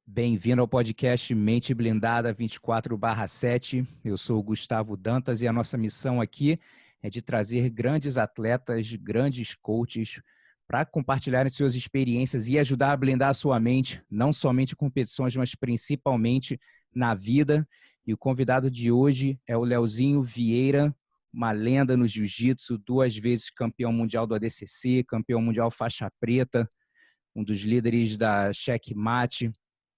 Bem-vindo ao podcast Mente Blindada 24/7. Eu sou o Gustavo Dantas e a nossa missão aqui é de trazer grandes atletas, grandes coaches para compartilharem suas experiências e ajudar a blindar a sua mente, não somente em competições, mas principalmente na vida. E o convidado de hoje é o Leozinho Vieira, uma lenda no jiu-jitsu, 2 vezes campeão mundial do ADCC, campeão mundial faixa preta, um dos líderes da Checkmate,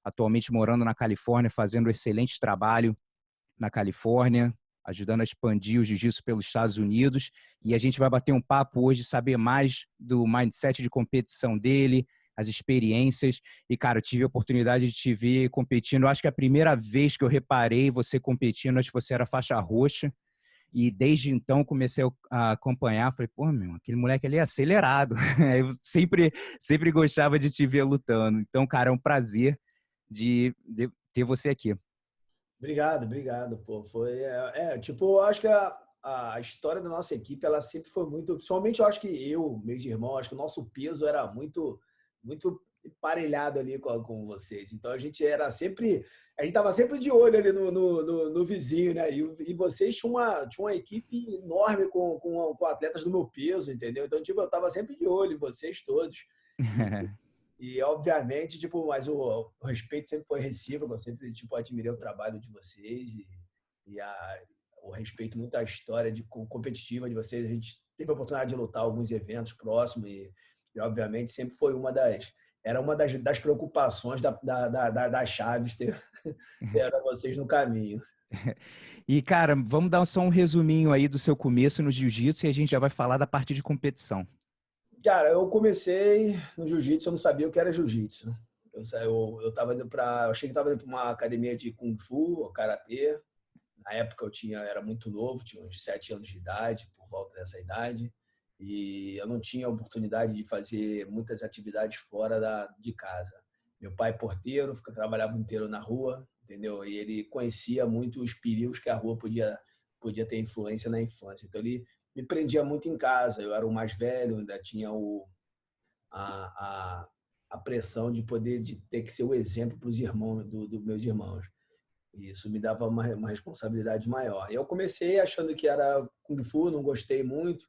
atualmente morando na Califórnia, fazendo um excelente trabalho na Califórnia, ajudando a expandir o jiu-jitsu pelos Estados Unidos. E a gente vai bater um papo hoje, saber mais do mindset de competição dele, as experiências. E, cara, eu tive a oportunidade de te ver competindo. Eu acho que a primeira vez que eu reparei você competindo, acho que você era faixa roxa. E desde então comecei a acompanhar, falei, pô, meu, aquele moleque ali é acelerado. Eu sempre gostava de te ver lutando. Então, cara, é um prazer de ter você aqui. Obrigado, pô. Tipo, eu acho que a história da nossa equipe, ela sempre foi muito, principalmente eu acho que meus irmãos, acho que o nosso peso era muito emparelhado ali com vocês. Então a gente estava sempre de olho ali no vizinho, né? E vocês tinham uma equipe enorme com atletas do meu peso, entendeu? Então, tipo, eu estava sempre de olho em vocês todos. E obviamente, tipo, mas o respeito sempre foi recíproco, eu sempre, tipo, admirei o trabalho de vocês o respeito muito à história competitiva de vocês. A gente teve a oportunidade de lutar alguns eventos próximos e obviamente, sempre foi era uma das preocupações das Chaves ter vocês no caminho. E, cara, vamos dar só um resuminho aí do seu começo no jiu-jitsu e a gente já vai falar da parte de competição. Cara, eu comecei no jiu-jitsu, eu não sabia o que era jiu-jitsu. Eu achei que estava indo para uma academia de Kung Fu ou Karatê. Na época era muito novo, tinha uns 7 anos de idade, por volta dessa idade, e eu não tinha oportunidade de fazer muitas atividades fora de casa. Meu pai é porteiro, trabalhava inteiro na rua, entendeu? E ele conhecia muito os perigos que a rua podia ter influência na infância. Então ele me prendia muito em casa. Eu era o mais velho, ainda tinha a, a, a pressão de ter que ser o exemplo para os irmãos dos meus irmãos. E isso me dava uma responsabilidade maior. Eu comecei achando que era Kung Fu, não gostei muito,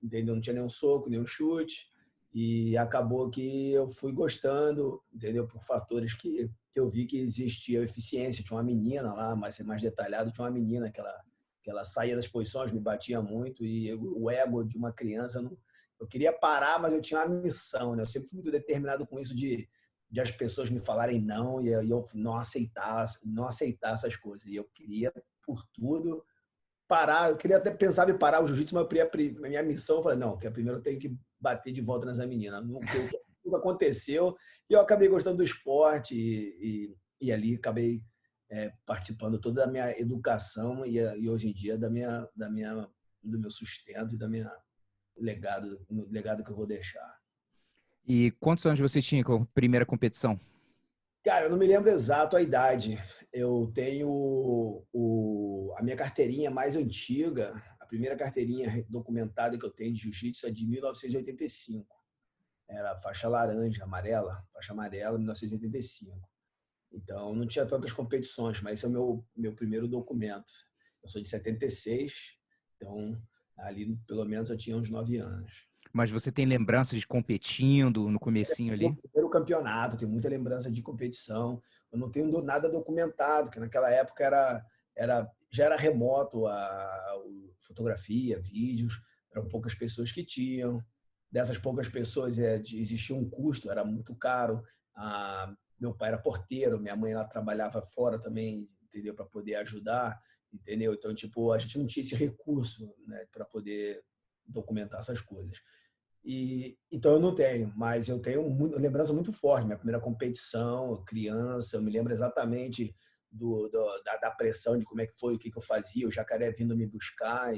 entendeu? Não tinha nenhum soco, nenhum chute. E acabou que eu fui gostando, entendeu? Por fatores que eu vi que existia eficiência. Tinha uma menina lá, mais detalhado, tinha uma menina que ela saía das posições, me batia muito. E o ego de uma criança, eu queria parar, mas eu tinha uma missão, né? Eu sempre fui muito determinado com isso de as pessoas me falarem não e eu não aceitar essas coisas. E eu queria, por tudo, parar. Eu queria até pensar em parar o jiu-jitsu, mas a minha missão, eu falei, não, que primeiro eu tenho que bater de volta nessa menina. Nunca aconteceu. E eu acabei gostando do esporte e ali acabei participando toda da minha educação e hoje em dia do meu sustento e legado que eu vou deixar. E quantos anos você tinha com a primeira competição? Cara, eu não me lembro exato a idade. Eu tenho a minha carteirinha mais antiga, a primeira carteirinha documentada que eu tenho de jiu-jitsu é de 1985. Era faixa amarela, 1985. Então, não tinha tantas competições, mas esse é o meu primeiro documento. Eu sou de 76, então ali pelo menos eu tinha uns 9 anos. Mas você tem lembrança de competindo no comecinho Meu ali? primeiro campeonato, tenho muita lembrança de competição. Eu não tenho nada documentado, que naquela época já era remoto a fotografia, vídeos, eram poucas pessoas que tinham. Dessas poucas pessoas existia um custo, era muito caro. Meu pai era porteiro, minha mãe ela trabalhava fora também, entendeu, para poder ajudar, entendeu? Então, tipo, a gente não tinha esse recurso, né, para poder documentar essas coisas. Então eu não tenho, mas eu tenho lembrança muito forte. Minha primeira competição, criança, eu me lembro exatamente da pressão de como é que foi, o que eu fazia, o jacaré vindo me buscar.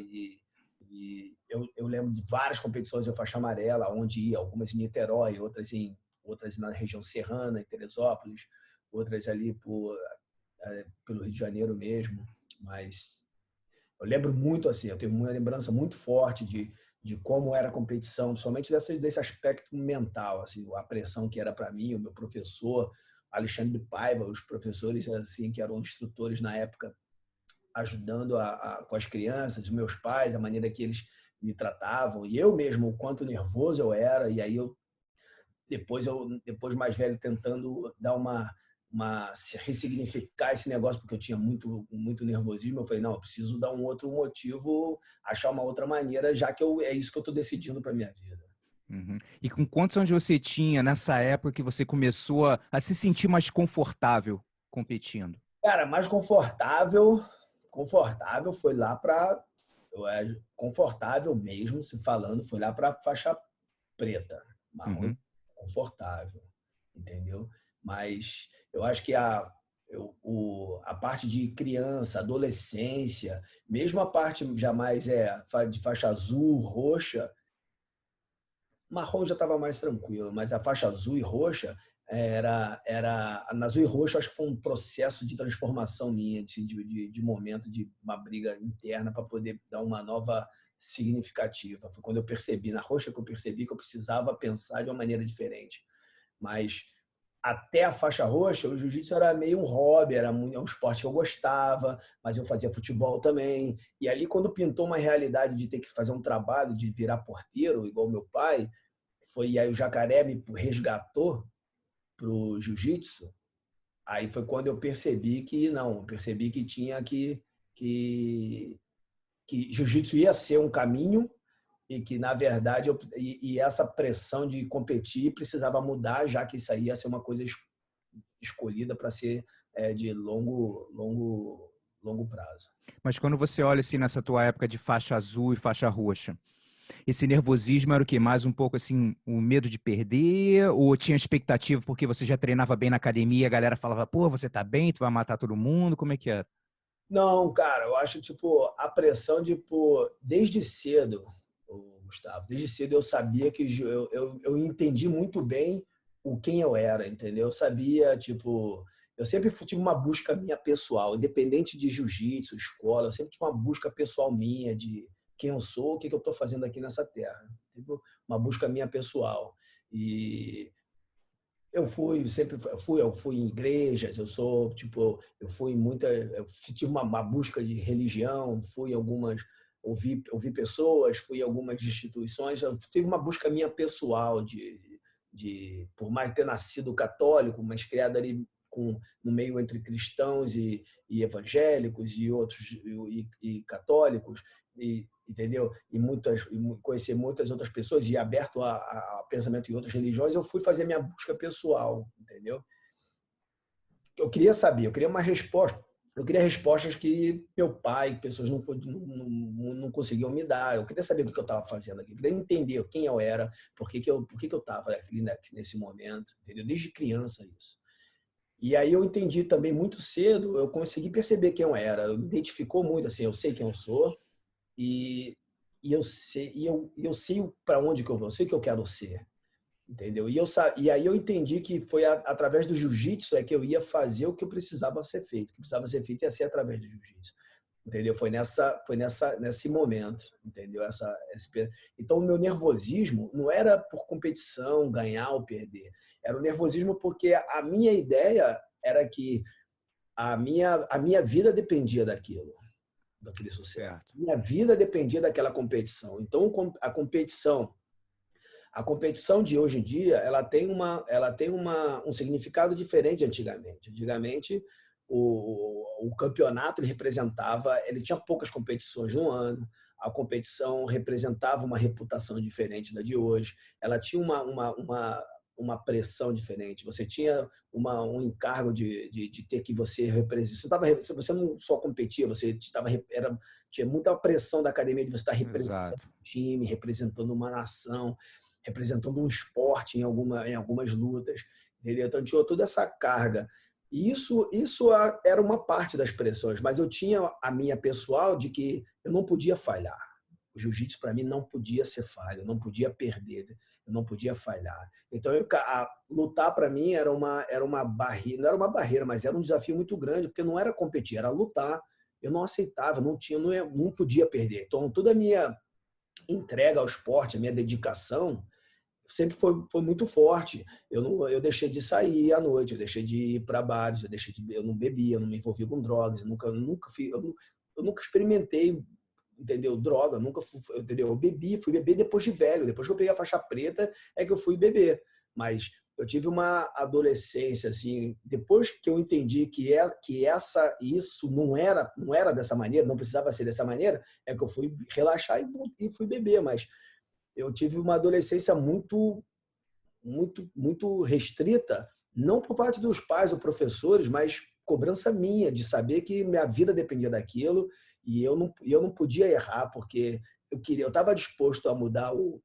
Eu lembro de várias competições de faixa amarela, onde ia, algumas em Niterói, outras na região serrana, em Teresópolis, outras ali pelo Rio de Janeiro mesmo. Mas eu lembro muito assim, eu tenho uma lembrança muito forte de como era a competição, somente desse aspecto mental, assim, a pressão que era para mim, o meu professor, Alexandre Paiva, os professores assim que eram instrutores na época, ajudando com as crianças, os meus pais, a maneira que eles me tratavam, e eu mesmo, o quanto nervoso eu era, e aí depois mais velho, tentando dar ressignificar esse negócio, porque eu tinha muito nervosismo. Eu falei, não, eu preciso dar um outro motivo, achar uma outra maneira, já que é isso que eu estou decidindo para minha vida. Uhum. E com quantos anos você tinha nessa época que você começou a se sentir mais confortável competindo? Cara, mais confortável foi lá para confortável mesmo, se falando, foi lá para faixa preta, marrom, Uhum. confortável, entendeu? Mas eu acho que a parte de criança, adolescência, mesmo a parte jamais de faixa azul, roxa, marrom já estava mais tranquilo, mas a faixa azul e roxa na azul e roxa, acho que foi um processo de transformação minha, de momento, de uma briga interna para poder dar uma nova significativa. Foi quando eu percebi, na roxa, que eu percebi que eu precisava pensar de uma maneira diferente. Mas até a faixa roxa, o jiu-jitsu era meio um hobby, era um esporte que eu gostava, mas eu fazia futebol também. E ali, quando pintou uma realidade de ter que fazer um trabalho, de virar porteiro, igual meu pai, foi aí o Jacaré me resgatou para o jiu-jitsu. Aí foi quando eu percebi que não, percebi que tinha que jiu-jitsu ia ser um caminho e que, na verdade, essa pressão de competir precisava mudar, já que isso aí ia ser uma coisa escolhida para ser de longo prazo. Mas quando você olha assim nessa tua época de faixa azul e faixa roxa, esse nervosismo era o quê? Mais um pouco assim, o medo de perder? Ou tinha expectativa porque você já treinava bem na academia, a galera falava, pô, você tá bem, tu vai matar todo mundo? Como é que é? Não, cara, eu acho, tipo, a pressão de, pô, desde cedo, Gustavo, desde cedo eu sabia que eu entendi muito bem quem eu era, entendeu? Eu sabia, tipo, eu sempre tive uma busca minha pessoal, independente de jiu-jitsu, escola, eu sempre tive uma busca pessoal minha de quem eu sou, o que eu estou fazendo aqui nessa terra. Tipo, uma busca minha pessoal. E eu fui em igrejas, eu fui em eu tive uma busca de religião, fui em algumas, ouvi pessoas, fui em algumas instituições, eu tive uma busca minha pessoal por mais ter nascido católico, mas criado ali no meio entre cristãos e evangélicos e outros e católicos, entendeu? E conhecer muitas outras pessoas e aberto a pensamento em outras religiões, eu fui fazer minha busca pessoal, entendeu? Eu queria saber, eu queria uma resposta. Eu queria respostas que meu pai, pessoas não conseguiam me dar. Eu queria saber o que eu estava fazendo aqui. Eu queria entender quem eu era, por que eu estava aqui nesse momento, entendeu? Desde criança isso. E aí eu entendi também muito cedo, eu consegui perceber quem eu era. Eu me identificou muito, assim, eu sei quem eu sou, e, eu sei para onde que eu vou, eu sei o que eu quero ser, entendeu? E aí eu entendi que foi através do jiu-jitsu é que eu ia fazer o que eu precisava ser feito, o que precisava ser feito ia ser através do jiu-jitsu, entendeu? Nesse momento, entendeu? Então o meu nervosismo não era por competição, ganhar ou perder, era o nervosismo porque a minha ideia era que a minha vida dependia daquele sucesso. Certo. Minha vida dependia daquela competição. Então, a competição de hoje em dia, ela tem um significado diferente de antigamente. Antigamente, o campeonato ele tinha poucas competições no ano. A competição representava uma reputação diferente da de hoje. Ela tinha uma pressão diferente. Você tinha um encargo de ter que você representar. Você não só competia, tinha muita pressão da academia de você estar representando Exato. um time, representando uma nação, representando um esporte em algumas lutas. Entendeu? Então tinha toda essa carga. E isso era uma parte das pressões, mas eu tinha a minha pessoal de que eu não podia falhar. O jiu-jitsu, para mim, não podia ser falho, eu não podia perder, eu não podia falhar. Então, lutar para mim era uma barreira, não era uma barreira, mas era um desafio muito grande, porque não era competir, era lutar. Eu não aceitava, não podia perder. Então, toda a minha entrega ao esporte, a minha dedicação, sempre foi muito forte. Eu deixei de sair à noite, eu deixei de ir para bares, eu não bebia, eu não me envolvia com drogas, eu nunca experimentei, entendeu? Droga, nunca fui, entendeu? Fui beber depois de velho, depois que eu peguei a faixa preta é que eu fui beber. Mas eu tive uma adolescência assim, depois que eu entendi isso não era dessa maneira, não precisava ser dessa maneira, é que eu fui relaxar e fui beber, mas eu tive uma adolescência muito restrita, não por parte dos pais ou professores, mas cobrança minha de saber que minha vida dependia daquilo e eu não podia errar porque eu estava disposto a mudar o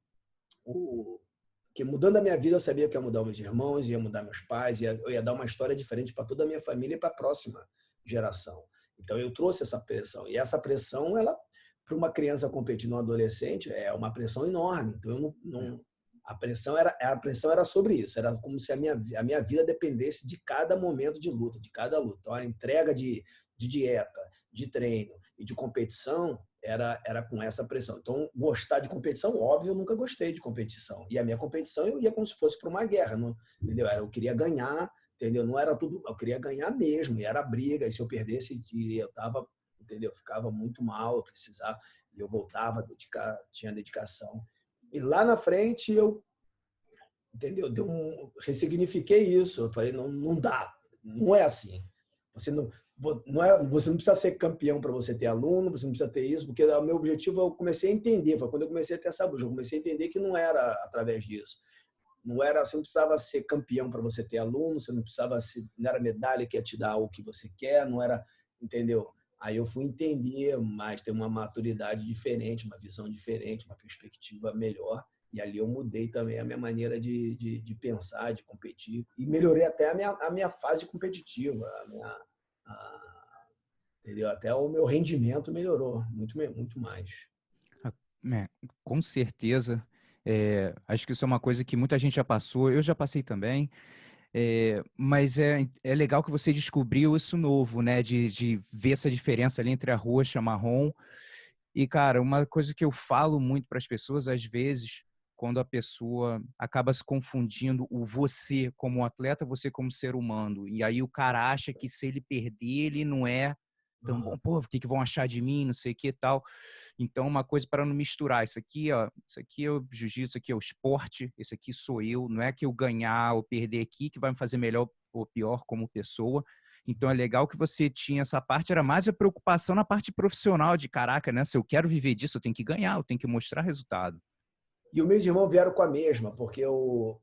que mudando a minha vida eu sabia que ia mudar meus irmãos, ia mudar meus pais, eu ia dar uma história diferente para toda a minha família e para a próxima geração. Então eu trouxe essa pressão e essa pressão ela para uma criança competindo, um adolescente, é uma pressão enorme. Então eu não a pressão era sobre isso, era como se a minha vida dependesse de cada momento de luta, de cada luta. Então, a entrega de dieta, de treino e de competição era com essa pressão. Então, gostar de competição, óbvio, eu nunca gostei de competição. E a minha competição eu ia como se fosse para uma guerra, não, entendeu? Eu queria ganhar, entendeu? Não era tudo, eu queria ganhar mesmo, e era briga, e se eu perdesse, eu tava, entendeu? Eu ficava muito mal, eu precisava, e eu voltava a tinha dedicação. E lá na frente eu, entendeu? Ressignifiquei isso. Eu falei, não dá, não é assim. Você você não precisa ser campeão para você ter aluno, você não precisa ter isso, porque o meu objetivo eu comecei a entender, foi quando eu comecei a ter essa busca, eu comecei a entender que não era através disso. Não era, você não precisava ser campeão para você ter aluno, você não precisava ser, não era medalha que ia te dar o que você quer, não era, entendeu? Aí eu fui entender mais, ter uma maturidade diferente, uma visão diferente, uma perspectiva melhor. E ali eu mudei também a minha maneira de pensar, de competir. E melhorei até a minha fase competitiva, entendeu? Até o meu rendimento melhorou, muito mais. É, com certeza. Acho que isso é uma coisa que muita gente já passou, eu já passei também. Mas é legal que você descobriu isso novo, né? De ver essa diferença ali entre a roxa e a marrom. E, cara, uma coisa que eu falo muito para as pessoas, às vezes, quando a pessoa acaba se confundindo o você como atleta, você como ser humano. E aí o cara acha que se ele perder, ele não é tão bom. Pô, o que que vão achar de mim, não sei o que e tal. Então, uma coisa para não misturar. Isso aqui é o jiu-jitsu, isso aqui é o esporte, esse aqui sou eu. Não é que eu ganhar ou perder aqui que vai me fazer melhor ou pior como pessoa. Então, é legal que você tinha essa parte, era mais a preocupação na parte profissional de, caraca, né? Se eu quero viver disso, eu tenho que ganhar, eu tenho que mostrar resultado. E os meus irmãos vieram com a mesma, porque meu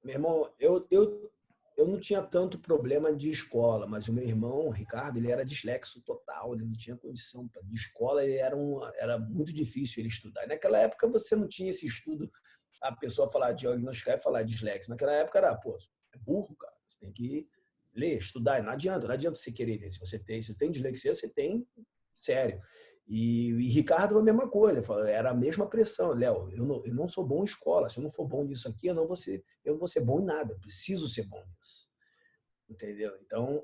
irmão, eu não tinha tanto problema de escola, mas o meu irmão, o Ricardo, ele era dislexo total, ele não tinha condição. De escola, era muito difícil ele estudar. E naquela época, você não tinha esse estudo, a pessoa falar diagnosticar e falar dislexo. Naquela época era, pô, é burro, cara, você tem que ler, estudar, não adianta você querer ter. Se você tem dislexia, você tem, sério. E Ricardo, a mesma coisa, era a mesma pressão. Léo, eu não sou bom em escola, se eu não for bom nisso aqui, eu não vou ser bom em nada, eu preciso ser bom nisso. Entendeu? Então,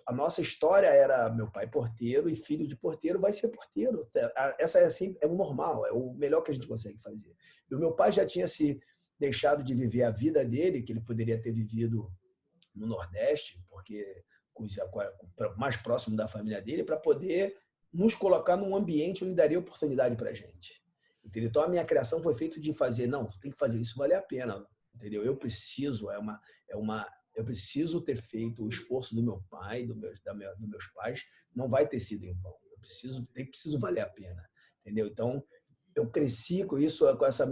a nossa história era meu pai porteiro e filho de porteiro vai ser porteiro. Essa é assim, é o normal, é o melhor que a gente consegue fazer. E o meu pai já tinha se deixado de viver a vida dele, que ele poderia ter vivido no Nordeste, porque mais próximo da família dele, para poder nos colocar num ambiente onde daria oportunidade para a gente. Entendeu? Então, a minha criação foi feita de fazer, não, tem que fazer isso valer a pena. Entendeu? Eu preciso ter feito o esforço do meu pai, dos meus pais, não vai ter sido em vão. Eu preciso valer a pena. Entendeu? Então, eu cresci com isso, com essa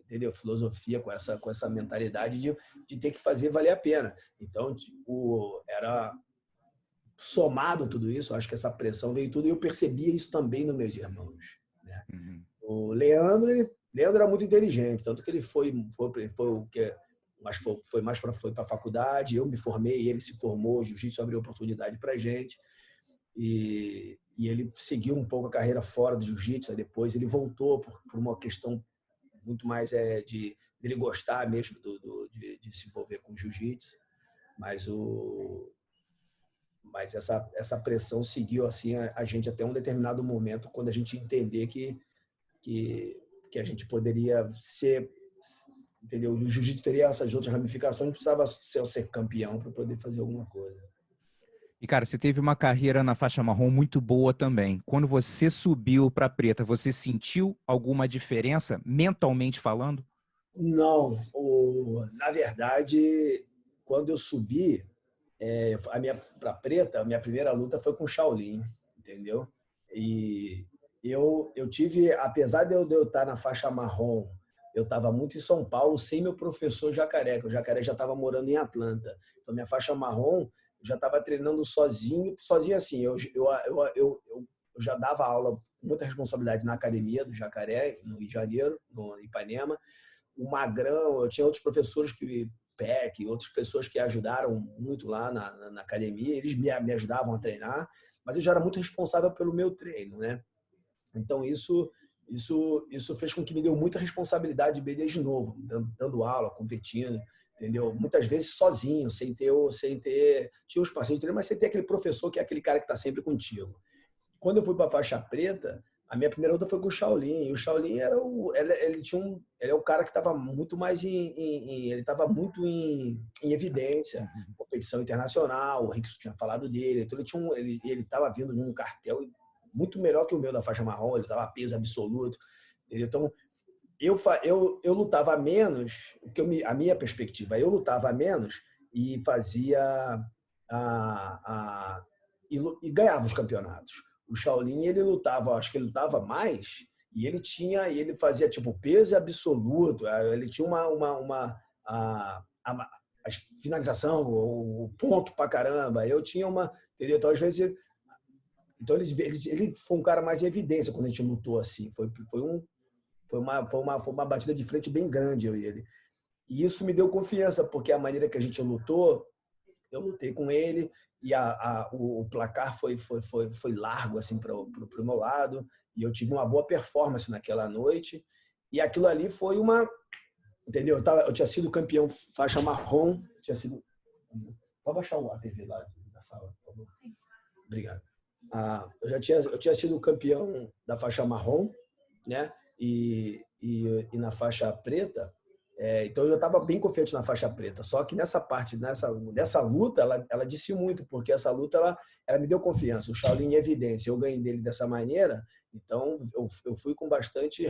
entendeu? Filosofia, com essa mentalidade de ter que fazer valer a pena. Então, tipo, era somado tudo isso, acho que essa pressão veio tudo, e eu percebia isso também nos meus irmãos. Né? Uhum. O Leandro era muito inteligente, tanto que ele foi o que mas foi para a faculdade, eu me formei, ele se formou, o jiu-jitsu abriu oportunidade para a gente, e ele seguiu um pouco a carreira fora do jiu-jitsu, depois ele voltou por uma questão muito mais de ele gostar mesmo de se envolver com jiu-jitsu, mas mas essa pressão seguiu assim a gente até um determinado momento, quando a gente entender que que a gente poderia ser, entendeu? O jiu-jitsu teria essas outras ramificações, precisava ser campeão para poder fazer alguma coisa. E, cara, você teve uma carreira na faixa marrom muito boa também. Quando você subiu para preta, você sentiu alguma diferença, mentalmente falando? Não, na verdade, quando eu subi, para preta, a minha primeira luta foi com o Shaolin, entendeu? E eu tive, apesar de eu estar na faixa marrom, eu estava muito em São Paulo sem meu professor Jacaré, que o Jacaré já estava morando em Atlanta. Então, minha faixa marrom, eu já estava treinando sozinho, sozinho assim, eu já dava aula com muita responsabilidade na academia do Jacaré, no Rio de Janeiro, no Ipanema. O Magrão, eu tinha outros professores que PEC, outras pessoas que ajudaram muito lá na academia, eles me ajudavam a treinar, mas eu já era muito responsável pelo meu treino, né? Então isso fez com que me deu muita responsabilidade desde novo, dando aula, competindo, entendeu? Muitas vezes sozinho, sem ter tinha os parceiros de treino, mas sem ter aquele professor que é aquele cara que está sempre contigo. Quando eu fui para a faixa preta, a minha primeira luta foi com o Shaolin. E o Shaolin era ele é o cara que estava muito mais ele estava muito em evidência, competição internacional. O Rickson tinha falado dele, então ele estava vindo de um cartel muito melhor que o meu da faixa marrom. Ele estava peso absoluto. Entendeu? Então eu lutava menos, a minha perspectiva, eu lutava menos e fazia e ganhava os campeonatos. O Shaolin, ele lutava, acho que ele lutava mais, e ele fazia tipo peso absoluto, ele tinha a finalização, o ponto pra caramba. Eu tinha entendeu? Então às vezes então ele foi um cara mais em evidência quando a gente lutou assim. Foi uma batida de frente bem grande eu e ele. E isso me deu confiança, porque a maneira que a gente lutou, eu lutei com ele e o placar foi largo assim para o meu lado, e eu tive uma boa performance naquela noite. E aquilo ali foi entendeu? Eu tinha sido campeão faixa marrom, tinha sido. Pode baixar a TV lá da sala, por favor. Obrigado. Eu tinha sido campeão da faixa marrom, né? E na faixa preta. Então eu estava bem confiante na faixa preta. Só que nessa luta, ela disse muito, porque essa luta ela me deu confiança. O Shaolin em evidência, eu ganhei dele dessa maneira. Então eu fui com bastante.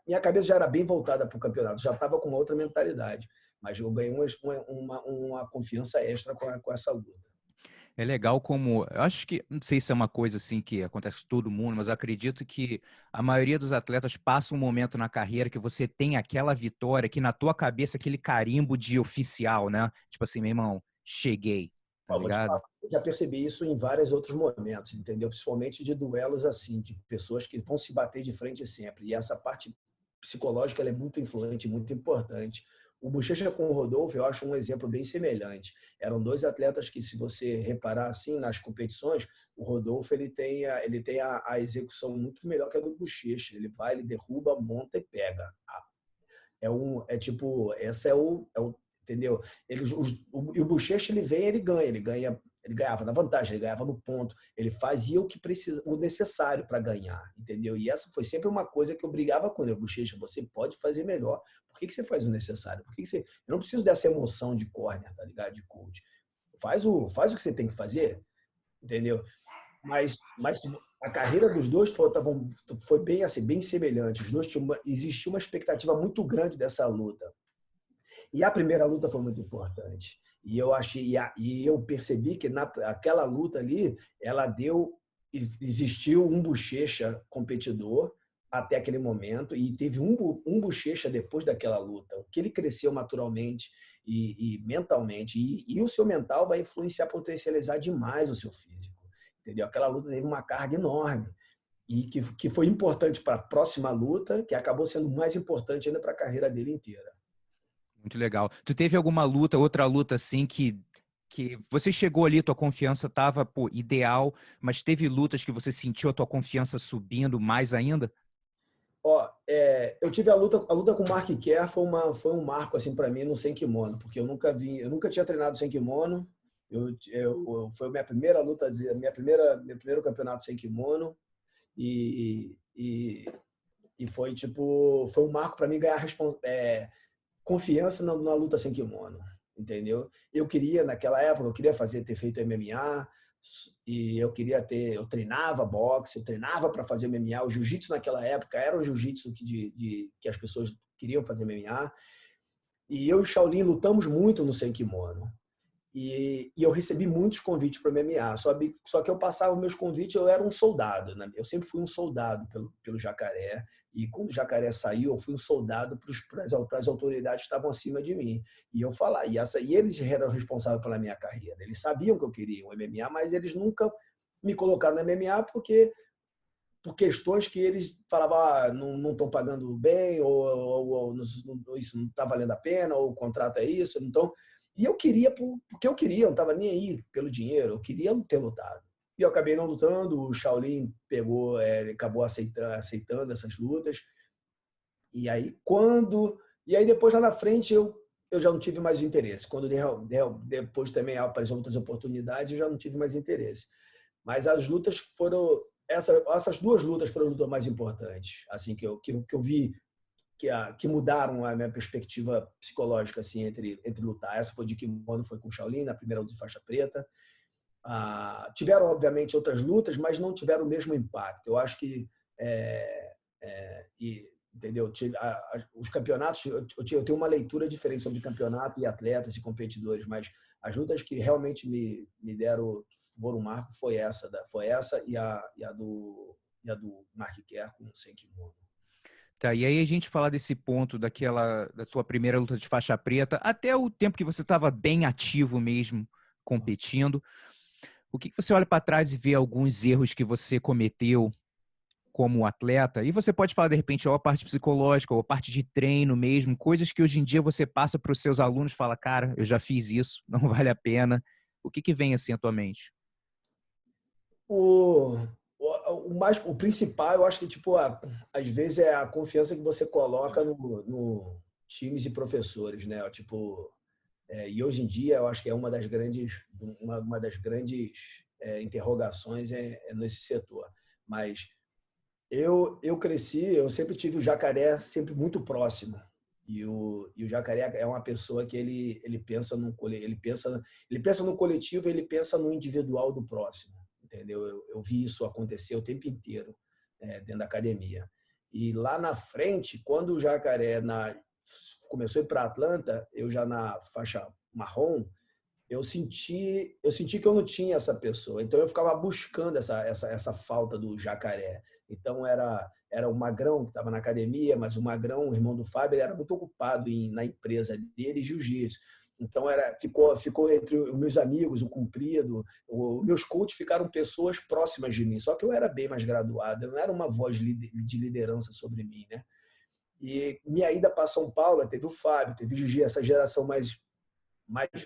Minha cabeça já era bem voltada para o campeonato, já estava com uma outra mentalidade. Mas eu ganhei uma confiança extra com essa luta. É legal como, eu acho que, não sei se é uma coisa assim que acontece com todo mundo, mas eu acredito que a maioria dos atletas passa um momento na carreira que você tem aquela vitória, que na tua cabeça aquele carimbo de oficial, né? Tipo assim, meu irmão, cheguei, tá Vou te ligado? falar, eu já percebi isso em vários outros momentos, entendeu? Principalmente de duelos assim, de pessoas que vão se bater de frente sempre. E essa parte psicológica ela é muito influente, muito importante. O Bochecha com o Rodolfo, eu acho um exemplo bem semelhante. Eram dois atletas que, se você reparar assim nas competições, o Rodolfo ele tem a execução muito melhor que a do Bochecha. Ele vai, ele derruba, monta e pega. Tipo, entendeu? E o Bochecha ele vem, ele ganhava na vantagem, ele ganhava no ponto, ele fazia o necessário para ganhar, entendeu? E essa foi sempre uma coisa que eu brigava com ele, Bochecha, você pode fazer melhor. Por que você faz o necessário? Eu não preciso dessa emoção de corner, tá ligado? De coach. Faz o que você tem que fazer, entendeu? Mas a carreira dos dois foi bem assim, bem semelhante. Os dois existia uma expectativa muito grande dessa luta. E a primeira luta foi muito importante. E eu percebi que naquela luta ali, existiu um Bochecha competidor até aquele momento e teve um Bochecha depois daquela luta. O que ele cresceu naturalmente e mentalmente. E o seu mental vai influenciar, potencializar demais o seu físico. Entendeu? Aquela luta teve uma carga enorme e que foi importante para a próxima luta, que acabou sendo mais importante ainda para a carreira dele inteira. Muito legal. Tu teve alguma luta, outra luta assim que você chegou ali, tua confiança estava, pô, ideal, mas teve lutas que você sentiu a tua confiança subindo mais ainda? Eu tive a luta com o Mark Kerr foi um marco assim para mim no sem kimono, porque eu nunca tinha treinado sem kimono. Foi a minha primeira luta, meu primeiro campeonato sem kimono e E foi tipo, foi um marco para mim ganhar confiança na luta sem kimono, entendeu? Eu queria, naquela época, eu queria ter feito MMA, e eu treinava boxe, eu treinava para fazer MMA. O jiu-jitsu naquela época era o jiu-jitsu que as pessoas queriam fazer MMA. E eu e o Shaolin lutamos muito no sem kimono. E eu recebi muitos convites para o MMA. Só que eu passava os meus convites, eu era um soldado, né? Eu sempre fui um soldado pelo Jacaré. E quando o Jacaré saiu, eu fui um soldado para as autoridades que estavam acima de mim. E eu falar, e eles eram responsáveis pela minha carreira. Eles sabiam que eu queria o MMA, mas eles nunca me colocaram no MMA por questões que eles falavam, não estão pagando bem, ou isso não está valendo a pena, ou o contrato é isso. Então, e eu queria, porque eu queria, eu não estava nem aí pelo dinheiro, eu queria ter lutado. E eu acabei não lutando, o Shaolin ele acabou aceitando essas lutas. E aí, depois lá na frente, eu já não tive mais interesse. Depois também apareceram outras oportunidades, eu já não tive mais interesse. Mas as lutas foram essas duas lutas foram as lutas mais importantes, assim que eu vi que mudaram a minha perspectiva psicológica assim entre lutar. Essa foi de kimono, foi com o Shaolin, na primeira luta de faixa preta. Tiveram obviamente outras lutas, mas não tiveram o mesmo impacto. Eu acho que entendeu? Os campeonatos, eu tenho uma leitura diferente sobre campeonato e atletas e competidores, mas as lutas que realmente me deram, foram um marco, foi essa e a do Mark Kerr com o sem kimono. Tá, e aí a gente fala desse ponto da sua primeira luta de faixa preta, até o tempo que você estava bem ativo mesmo, competindo. O que você olha para trás e vê alguns erros que você cometeu como atleta? E você pode falar, de repente, ou a parte psicológica, ou a parte de treino mesmo, coisas que hoje em dia você passa para os seus alunos e fala, cara, eu já fiz isso, não vale a pena. O que vem assim à tua mente? O principal, eu acho que tipo às vezes é a confiança que você coloca no times e professores, né? Tipo, e hoje em dia eu acho que é uma das grandes interrogações nesse setor. Mas eu cresci, eu sempre tive o Jacaré sempre muito próximo. E o Jacaré é uma pessoa que ele pensa ele pensa no coletivo, ele pensa no individual do próximo, entendeu? Eu vi isso acontecer o tempo inteiro dentro da academia. E lá na frente, quando o Jacaré começou a ir para Atlanta, eu já na faixa marrom, eu senti que eu não tinha essa pessoa. Então eu ficava buscando essa falta do Jacaré. Então era o Magrão que estava na academia, mas o Magrão, o irmão do Fábio, ele era muito ocupado na empresa dele, jiu-jitsu. Então ficou entre os meus amigos, o Cumprido, os meus coaches ficaram pessoas próximas de mim. Só que eu era bem mais graduado, eu não era uma voz de liderança sobre mim, né? E minha ida para São Paulo, teve o Fábio, teve o Gigi, essa geração mais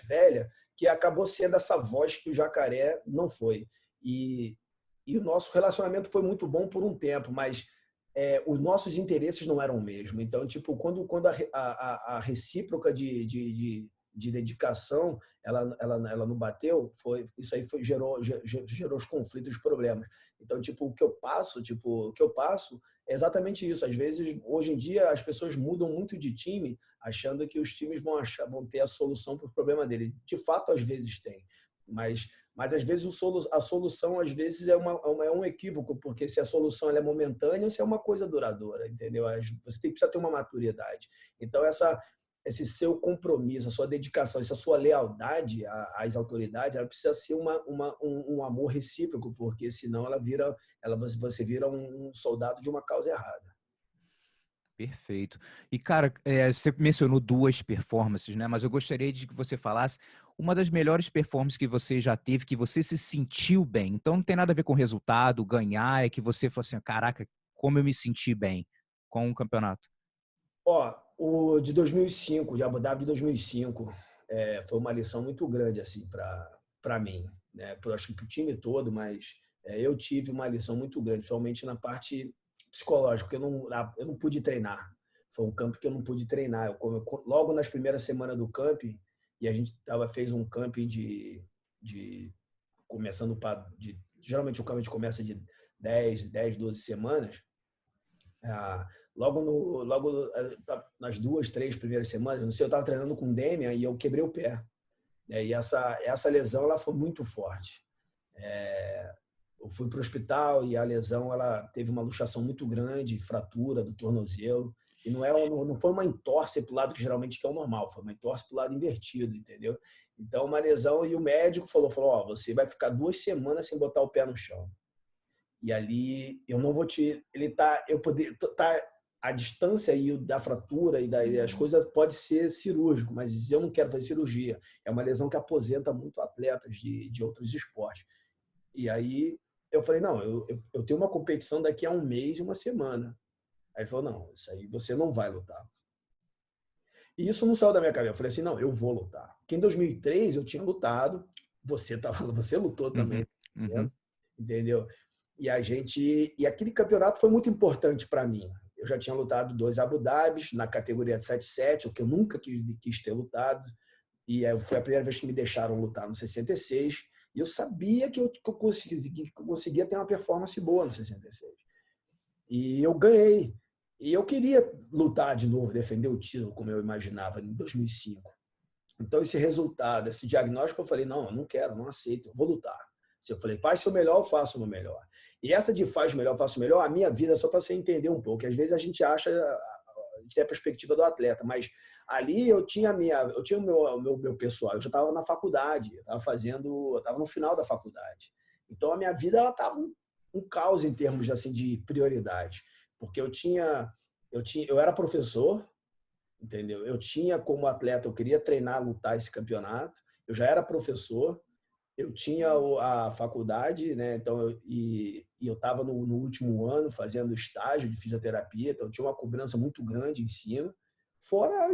velha, que acabou sendo essa voz que o Jacaré não foi. E o nosso relacionamento foi muito bom por um tempo, mas os nossos interesses não eram o mesmo. Então, tipo, quando a recíproca de dedicação ela não bateu, isso aí gerou os conflitos, os problemas. Então, tipo, o que eu passo é exatamente isso. Às vezes, hoje em dia, as pessoas mudam muito de time, achando que os times vão ter a solução para o problema deles. De fato, às vezes tem, mas às vezes a solução às vezes é um equívoco, porque se a solução ela é momentânea, se é uma coisa duradoura, entendeu? Você precisa ter uma maturidade. Então, esse seu compromisso, a sua dedicação, essa sua lealdade às autoridades, ela precisa ser um amor recíproco, porque senão você vira um soldado de uma causa errada. Perfeito. E, cara, você mencionou duas performances, né? Mas eu gostaria de que você falasse uma das melhores performances que você já teve, que você se sentiu bem. Então, não tem nada a ver com resultado, ganhar, é que você falou assim, caraca, como eu me senti bem com o campeonato. O de 2005, de Abu Dhabi de 2005, foi uma lição muito grande assim para mim, né? Acho que para o time todo, mas eu tive uma lição muito grande, principalmente na parte psicológica, porque eu não pude treinar. Foi um campo que eu não pude treinar. Logo nas primeiras semanas do camping, e a gente fez um camping começando geralmente o camping começa de 10, 12 semanas. nas 2, 3 primeiras semanas, não sei, eu estava treinando com o Demian e eu quebrei o pé. E essa lesão ela foi muito forte. Eu fui para o hospital e a lesão ela teve uma luxação muito grande, fratura do tornozelo. E não foi uma entorse para o lado que geralmente que é o normal, foi uma entorse para o lado invertido, entendeu? Então, uma lesão, e o médico falou, ó, você vai ficar 2 semanas sem botar o pé no chão. E ali, eu não vou te... A distância aí da fratura e das coisas pode ser cirúrgico, mas eu não quero fazer cirurgia. É uma lesão que aposenta muito atletas de outros esportes. E aí, eu falei, não, eu tenho uma competição daqui a 1 mês e 1 semana. Aí ele falou, não, isso aí você não vai lutar. E isso não saiu da minha cabeça. Eu falei assim, não, eu vou lutar. Porque em 2003 eu tinha lutado, você lutou também, entendeu? E aquele campeonato foi muito importante para mim. Eu já tinha lutado 2 Abu Dhabis na categoria de 77, o que eu nunca quis ter lutado. E foi a primeira vez que me deixaram lutar no 66. E eu sabia que eu conseguia ter uma performance boa no 66. E eu ganhei. E eu queria lutar de novo, defender o título, como eu imaginava, em 2005. Então, esse resultado, esse diagnóstico, eu falei, não, eu não quero, não aceito, eu vou lutar. Eu falei, faz seu melhor, eu faço o meu melhor. E essa de faz o melhor, faço o melhor, a minha vida, só para você entender um pouco. Às vezes a gente acha, a gente tem a perspectiva do atleta, mas ali eu tinha o meu pessoal, eu já estava na faculdade, eu estava no final da faculdade. Então, a minha vida estava um caos em termos assim, de prioridade. Porque eu era professor, entendeu? Eu tinha como atleta, eu queria treinar, lutar esse campeonato. Eu já era professor, eu tinha a faculdade, né? Então eu estava no último ano fazendo estágio de fisioterapia, então eu tinha uma cobrança muito grande em cima, fora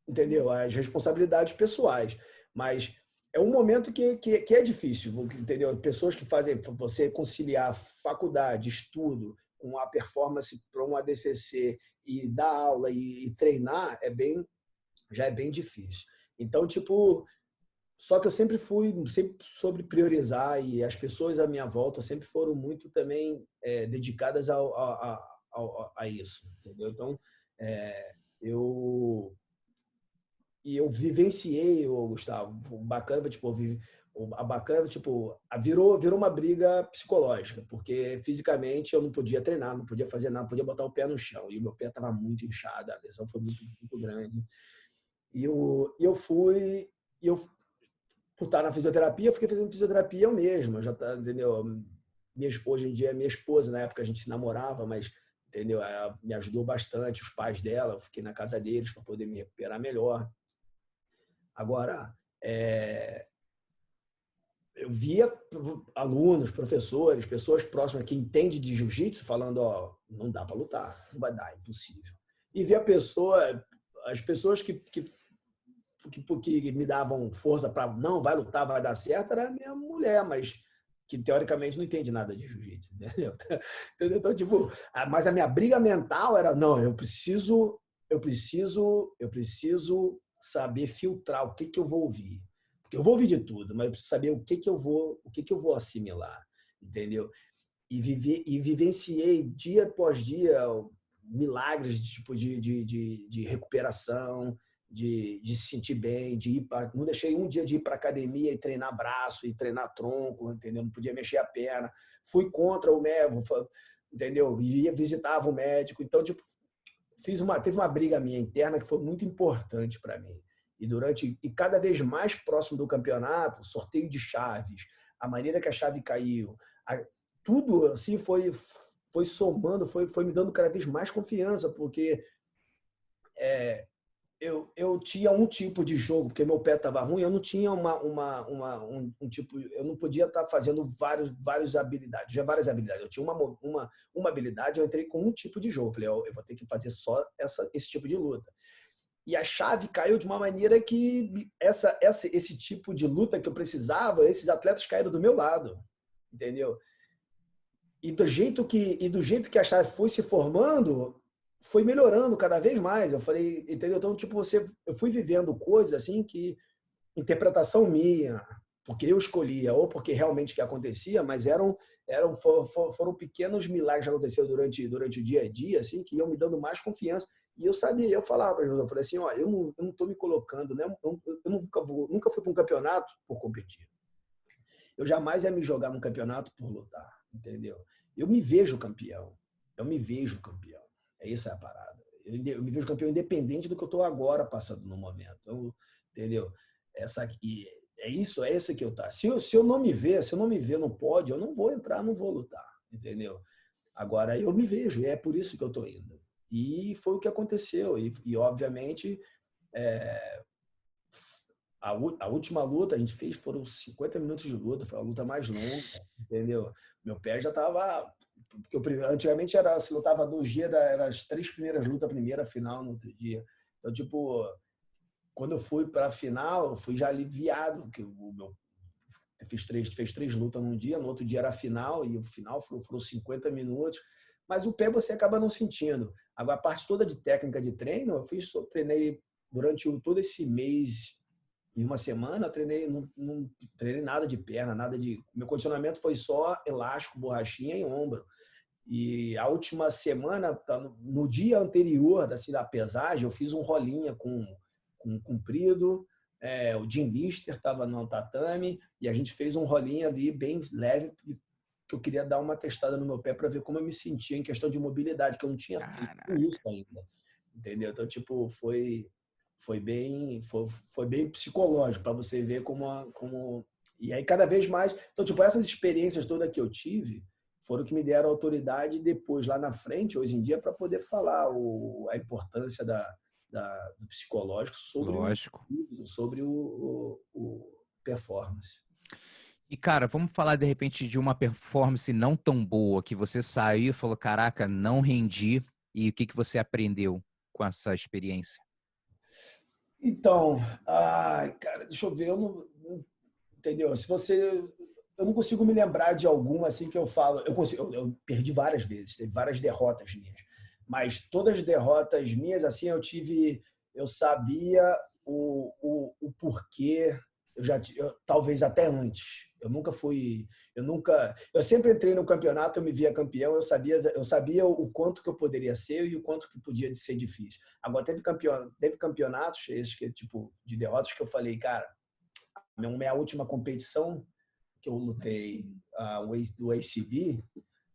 entendeu? As responsabilidades pessoais. Mas é um momento que é difícil, entendeu? Pessoas que fazem você conciliar faculdade, estudo, com a performance para um ADCC e dar aula e treinar já é bem difícil. Então, tipo, só que eu sempre sobre priorizar e as pessoas à minha volta sempre foram muito também dedicadas a isso, entendeu? Então, eu vivenciei, Gustavo, bacana, tipo, virou uma briga psicológica, porque fisicamente eu não podia treinar, não podia fazer nada, não podia botar o pé no chão, e o meu pé estava muito inchado, a lesão foi muito, muito grande. E por estar na fisioterapia, eu fiquei fazendo fisioterapia eu mesmo, entendeu? Hoje em dia é minha esposa, na época a gente se namorava, mas entendeu? Ela me ajudou bastante, os pais dela, eu fiquei na casa deles para poder me recuperar melhor. Agora, eu via alunos, professores, pessoas próximas que entendem de jiu-jitsu falando, ó, não dá para lutar, não vai dar, é impossível. E via as pessoas que me davam força para não, vai lutar, vai dar certo, era a minha mulher, mas que teoricamente não entende nada de jiu-jitsu, entendeu? Então, tipo, mas a minha briga mental era, não, eu preciso saber filtrar o que eu vou ouvir. Porque eu vou ouvir de tudo, mas eu preciso saber o que eu vou assimilar, entendeu? E vivenciei dia após dia milagres de recuperação, de se sentir bem, não deixei um dia de ir para academia e treinar braço e treinar tronco, entendeu? Não podia mexer a perna. Fui contra o médico, entendeu? Visitava o médico. Então, tipo, teve uma briga minha interna que foi muito importante para mim. E cada vez mais próximo do campeonato, sorteio de chaves, a maneira que a chave caiu, tudo assim foi somando, foi me dando cada vez mais confiança, porque eu tinha um tipo de jogo, porque meu pé estava ruim, eu não tinha um tipo, eu não podia estar fazendo várias habilidades. Eu tinha uma habilidade, eu entrei com um tipo de jogo. Falei, eu vou ter que fazer só esse tipo de luta. E a chave caiu de uma maneira que esse tipo de luta que eu precisava, esses atletas caíram do meu lado, entendeu? E do jeito que a chave foi se formando, foi melhorando cada vez mais. Eu falei, entendeu? Então, tipo, eu fui vivendo coisas assim que interpretação minha, porque eu escolhia ou porque realmente que acontecia, mas foram pequenos milagres que aconteceram durante o dia a dia, assim, que iam me dando mais confiança. E eu sabia, eu falava para eu falei assim, ó, eu não estou me colocando, né? Eu nunca fui para um campeonato por competir. Eu jamais ia me jogar num campeonato por lutar, entendeu? Eu me vejo campeão. Eu me vejo campeão. Essa é a parada. Eu me vejo campeão independente do que eu estou agora passando no momento. Então, entendeu? Essa aqui, é isso, é esse que eu tá. Se eu não me ver, se eu não me ver no pódio, eu não vou entrar, não vou lutar, entendeu? Agora eu me vejo, e é por isso que eu estou indo. E foi o que aconteceu. E obviamente, é, a última luta a gente fez foram 50 minutos de luta, foi a luta mais longa, entendeu? Meu pé já estava. Antigamente se lutava 2 dias, eram as 3 primeiras lutas, a primeira, a final no outro dia. Então, tipo, quando eu fui para a final, eu fui já aliviado, que o meu fez 3 lutas num dia, no outro dia era a final, e o final foram 50 minutos, mas o pé você acaba não sentindo. Agora, a parte toda de técnica de treino, eu treinei durante todo esse mês, em uma semana, não treinei nada de perna, nada de... Meu condicionamento foi só elástico, borrachinha e ombro. E a última semana, no dia anterior assim, da pesagem, eu fiz um rolinha com comprido, o Jim Lister estava no tatame, e a gente fez um rolinho ali bem leve, que eu queria dar uma testada no meu pé para ver como eu me sentia em questão de mobilidade, que eu não tinha feito isso ainda. Entendeu? Então, tipo, foi bem psicológico para você ver como... E aí, cada vez mais... Então, tipo, essas experiências todas que eu tive foram que me deram autoridade depois, lá na frente, hoje em dia, para poder falar a importância do psicológico Lógico. sobre o performance. E, cara, vamos falar, de repente, de uma performance não tão boa, que você saiu e falou, caraca, não rendi, e o que você aprendeu com essa experiência? Então, cara, deixa eu ver, entendeu? Eu não consigo me lembrar de alguma assim que eu falo. Eu perdi várias vezes, teve várias derrotas minhas, mas todas as derrotas minhas assim eu sabia o porquê. Talvez até antes. Eu sempre entrei no campeonato, eu me via campeão, eu sabia o quanto que eu poderia ser e o quanto que podia ser difícil. Agora teve campeonatos esses que tipo de derrotas que eu falei, cara, minha última competição que eu lutei, do ACB,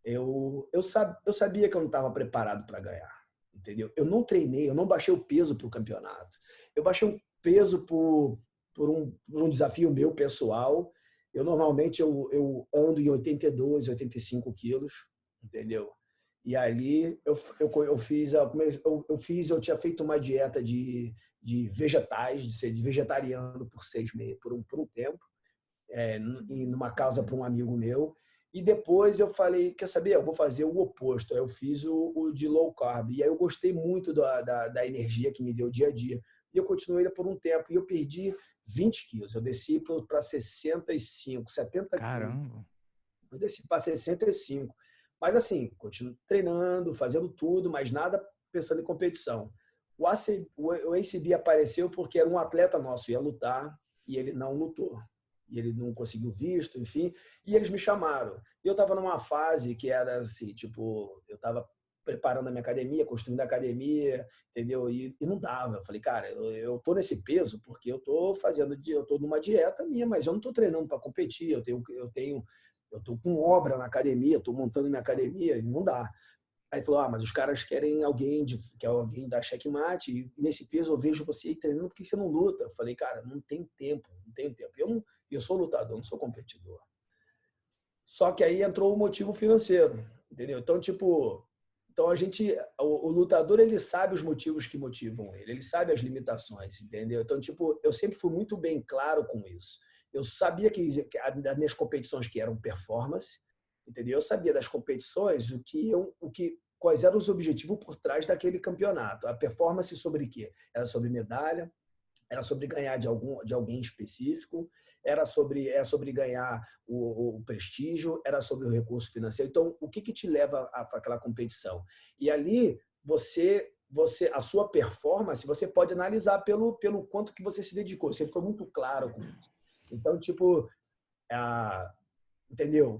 eu sabia que eu não estava preparado para ganhar, entendeu? Eu não treinei, eu não baixei o peso para o campeonato. Eu baixei um peso por um desafio meu pessoal. Normalmente eu ando em 82, 85 quilos, entendeu? E ali eu tinha feito uma dieta de vegetais, de ser vegetariano por 6 meses, por um tempo, numa causa para um amigo meu. E depois eu falei, quer saber, eu vou fazer o oposto. Eu fiz o de low carb. E aí eu gostei muito da energia que me deu dia a dia. E eu continuei por um tempo. E eu perdi 20 quilos. Eu desci para 65, 70 quilos. Caramba! Eu desci para 65. Mas assim, continuo treinando, fazendo tudo, mas nada pensando em competição. O ACB apareceu porque era um atleta nosso, ia lutar, e ele não lutou. E ele não conseguiu visto, enfim. E eles me chamaram. E eu estava numa fase que era assim, tipo, eu estava preparando a minha academia, construindo a academia, entendeu? E não dava. Eu falei, cara, eu tô nesse peso porque eu tô numa dieta minha, mas eu não tô treinando para competir. Eu tô com obra na academia, tô montando minha academia e não dá. Aí ele falou, mas os caras querem que é alguém da checkmate, e nesse peso eu vejo você aí treinando, por que você não luta? Eu falei, cara, não tenho tempo. Eu sou lutador, não sou competidor. Só que aí entrou o motivo financeiro, entendeu? Então, tipo, o lutador, ele sabe os motivos que motivam ele sabe as limitações, entendeu? Então, tipo, eu sempre fui muito bem claro com isso. Eu sabia que as minhas competições que eram performance, entendeu? Eu sabia das competições quais eram os objetivos por trás daquele campeonato. A performance sobre o quê? Era sobre medalha, era sobre ganhar de alguém específico, era sobre ganhar o prestígio, era sobre o recurso financeiro. Então, o que te leva àquela competição? E ali, a sua performance, você pode analisar pelo quanto que você se dedicou. Você foi muito claro com isso. Então, tipo, entendeu?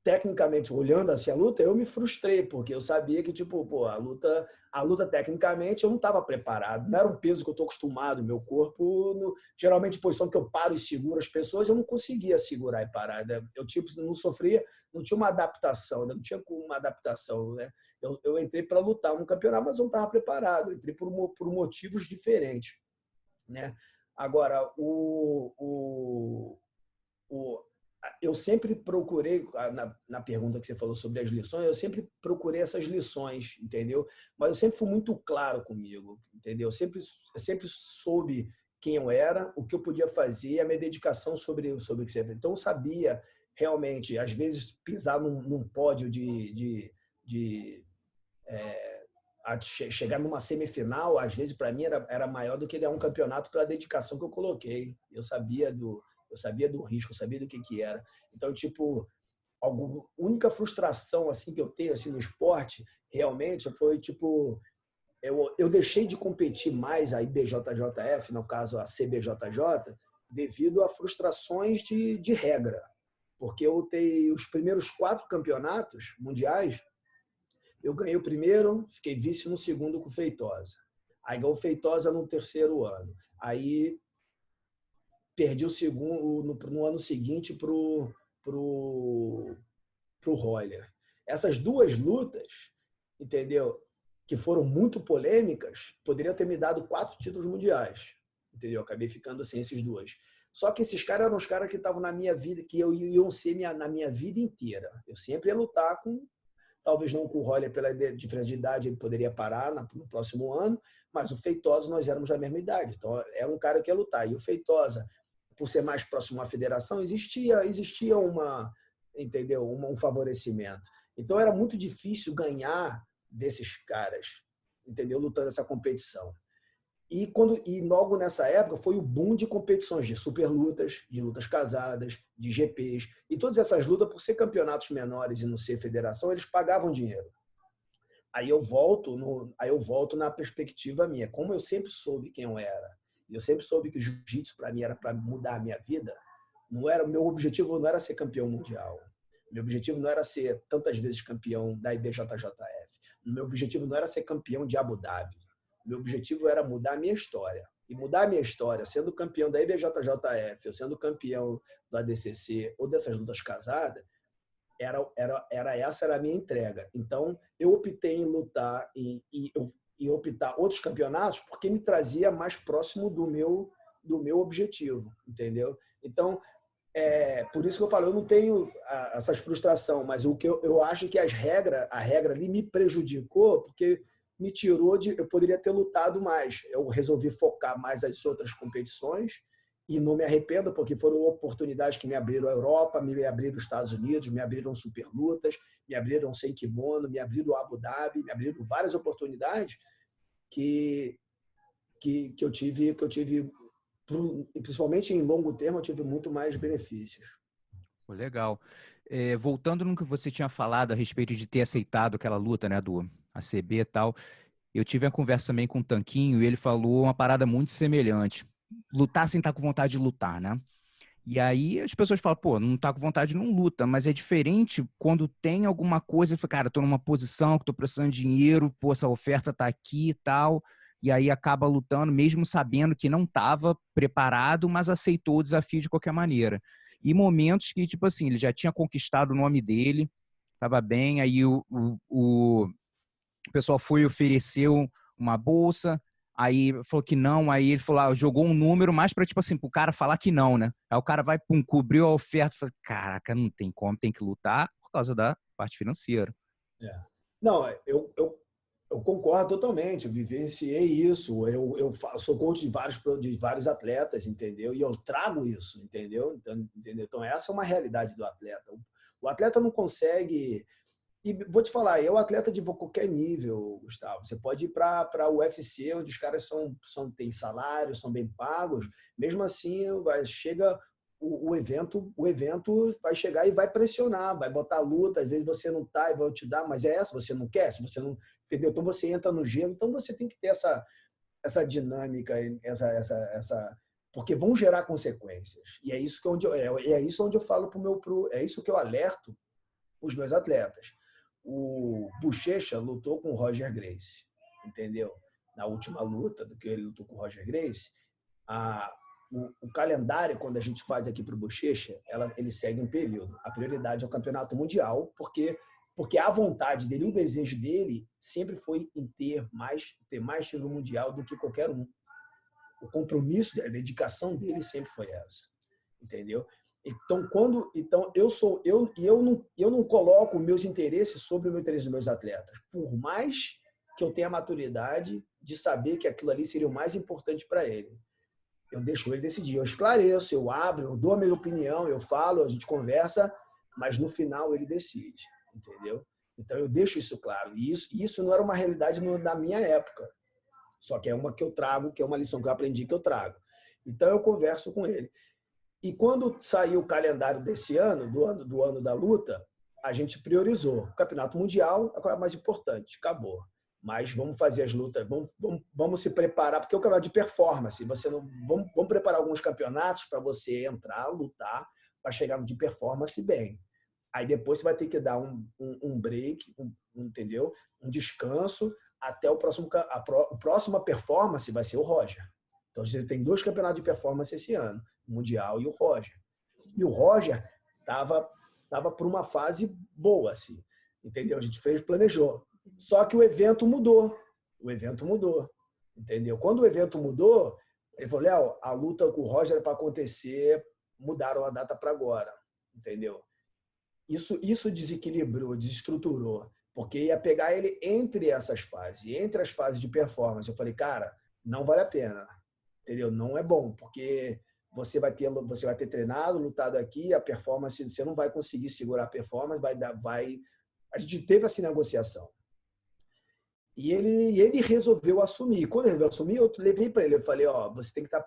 Tecnicamente, olhando assim a luta, eu me frustrei, porque eu sabia que, tipo, pô, a luta tecnicamente eu não estava preparado, não era um peso que eu estou acostumado, meu corpo, geralmente, posição que eu paro e seguro as pessoas, eu não conseguia segurar e parar, né? Eu, tipo, não sofria, não tinha uma adaptação, não tinha uma adaptação, né? Eu entrei para lutar no campeonato, mas eu não estava preparado, eu entrei por motivos diferentes, né? Agora, eu sempre procurei, na pergunta que você falou sobre as lições, eu sempre procurei essas lições, entendeu? Mas eu sempre fui muito claro comigo, entendeu? Eu sempre soube quem eu era, o que eu podia fazer, a minha dedicação sobre o que você fez. Então, eu sabia realmente, às vezes, pisar num pódio de chegar numa semifinal, às vezes, para mim, era maior do que ganhar um campeonato pela dedicação que eu coloquei. Eu sabia do risco, eu sabia do que era. Então, tipo, a única frustração assim que eu tenho assim no esporte, realmente, foi tipo eu deixei de competir mais a IBJJF, no caso a CBJJ, devido a frustrações de regra. Porque eu tenho os primeiros 4 campeonatos mundiais, eu ganhei o primeiro, fiquei vice no segundo com o Feitosa. Aí ganhou o Feitosa no terceiro ano. Aí perdi o segundo no ano seguinte pro Royler. Essas duas lutas, entendeu? Que foram muito polêmicas, poderiam ter me dado 4 títulos mundiais, entendeu? Acabei ficando sem esses dois. Só que esses caras eram os caras que estavam na minha vida, que iam ser na minha vida inteira. Eu sempre ia lutar com, talvez não com o Royler pela diferença de idade, ele poderia parar no próximo ano, mas o Feitosa nós éramos da mesma idade, então era um cara que ia lutar. E o Feitosa, por ser mais próximo à federação, existia entendeu? Um favorecimento. Então era muito difícil ganhar desses caras, entendeu? Lutando essa competição. E logo nessa época foi o boom de competições de superlutas, de lutas casadas, de GPs. E todas essas lutas, por ser campeonatos menores e não ser federação, eles pagavam dinheiro. Aí eu volto na perspectiva minha. Como eu sempre soube quem eu era, eu sempre soube que o jiu-jitsu para mim era para mudar a minha vida, meu objetivo não era ser campeão mundial. Meu objetivo não era ser tantas vezes campeão da IBJJF. Meu objetivo não era ser campeão de Abu Dhabi. Meu objetivo era mudar a minha história. E mudar a minha história, sendo campeão da IBJJF, ou sendo campeão do ADCC ou dessas lutas casadas, essa era a minha entrega. Então, eu optei em lutar e optar outros campeonatos porque me trazia mais próximo do meu objetivo, entendeu? Então, por isso que eu falo, eu não tenho essas frustração, mas o que eu acho que a regra ali me prejudicou porque me tirou eu poderia ter lutado mais. Eu resolvi focar mais as outras competições e não me arrependo porque foram oportunidades que me abriram a Europa, me abriram os Estados Unidos, me abriram superlutas, me abriram sem kimono, me abriram Abu Dhabi, me abriram várias oportunidades que eu tive, principalmente em longo termo, eu tive muito mais benefícios. Legal. Voltando no que você tinha falado a respeito de ter aceitado aquela luta, né, do ACB e tal, eu tive uma conversa também com o Tanquinho e ele falou uma parada muito semelhante. Lutar sem estar com vontade de lutar, né? E aí as pessoas falam, pô, não tá com vontade, não luta, mas é diferente quando tem alguma coisa, cara, tô numa posição que tô precisando de dinheiro, pô, essa oferta tá aqui e tal, e aí acaba lutando, mesmo sabendo que não estava preparado, mas aceitou o desafio de qualquer maneira. E momentos que, tipo assim, ele já tinha conquistado o nome dele, estava bem, aí o pessoal foi e ofereceu uma bolsa, aí falou que não, aí ele falou, jogou um número mais para tipo assim, pro cara falar que não, né? Aí o cara vai, pum, cobriu a oferta, falou, caraca, não tem como, tem que lutar por causa da parte financeira. Não, eu concordo totalmente, eu vivenciei isso, eu sou coach de vários atletas, entendeu? E eu trago isso, entendeu? Então essa é uma realidade do atleta. O atleta não consegue. E vou te falar, é o atleta de qualquer nível, Gustavo. Você pode ir para o UFC, onde os caras têm salário, são bem pagos. Mesmo assim, chega o evento vai chegar e vai pressionar, vai botar luta. Às vezes você não tá e vai te dar, mas você não quer, se você não, entendeu? Então você entra no gelo. Então você tem que ter essa dinâmica, essa porque vão gerar consequências. E é isso que é isso onde eu falo é isso que eu alerto os meus atletas. O Bochecha lutou com o Roger Gracie, entendeu? Na última luta do que ele lutou com o Roger Gracie, o calendário, quando a gente faz aqui para o Bochecha, ele segue um período. A prioridade é o campeonato mundial, porque a vontade dele, o desejo dele, sempre foi em ter mais título mundial do que qualquer um. O compromisso, a dedicação dele sempre foi essa, entendeu? Então eu não coloco meus interesses sobre o interesse dos meus atletas, por mais que eu tenha a maturidade de saber que aquilo ali seria o mais importante para ele. Eu deixo ele decidir, eu esclareço, eu abro, eu dou a minha opinião, eu falo, a gente conversa, mas no final ele decide, entendeu? Então eu deixo isso claro. E isso não era uma realidade na minha época. Só que é uma que eu trago, que é uma lição que eu aprendi que eu trago. Então eu converso com ele. E quando saiu o calendário desse ano, do ano da luta, a gente priorizou. O Campeonato Mundial é o mais importante, acabou. Mas vamos fazer as lutas, vamos se preparar, porque é o campeonato de performance. Vamos preparar alguns campeonatos para você entrar, lutar, para chegar no de performance bem. Aí depois você vai ter que dar um break, entendeu? Um descanso, até a próxima performance vai ser o Roger. Então, você tem 2 campeonatos de performance esse ano, o Mundial e o Roger. E o Roger estava por uma fase boa, assim, entendeu? A gente planejou. Só que o evento mudou. Entendeu? Quando o evento mudou, ele falou, Léo, a luta com o Roger era para acontecer, mudaram a data para agora, entendeu? Isso desequilibrou, desestruturou, porque ia pegar ele entre essas fases, entre as fases de performance. Eu falei, cara, não vale a pena, entendeu? Não é bom, porque você vai ter treinado, lutado aqui, a performance, você não vai conseguir segurar a performance, a gente teve essa negociação. E ele resolveu assumir. Quando ele resolveu assumir, eu levei para ele, eu falei, você tem que estar,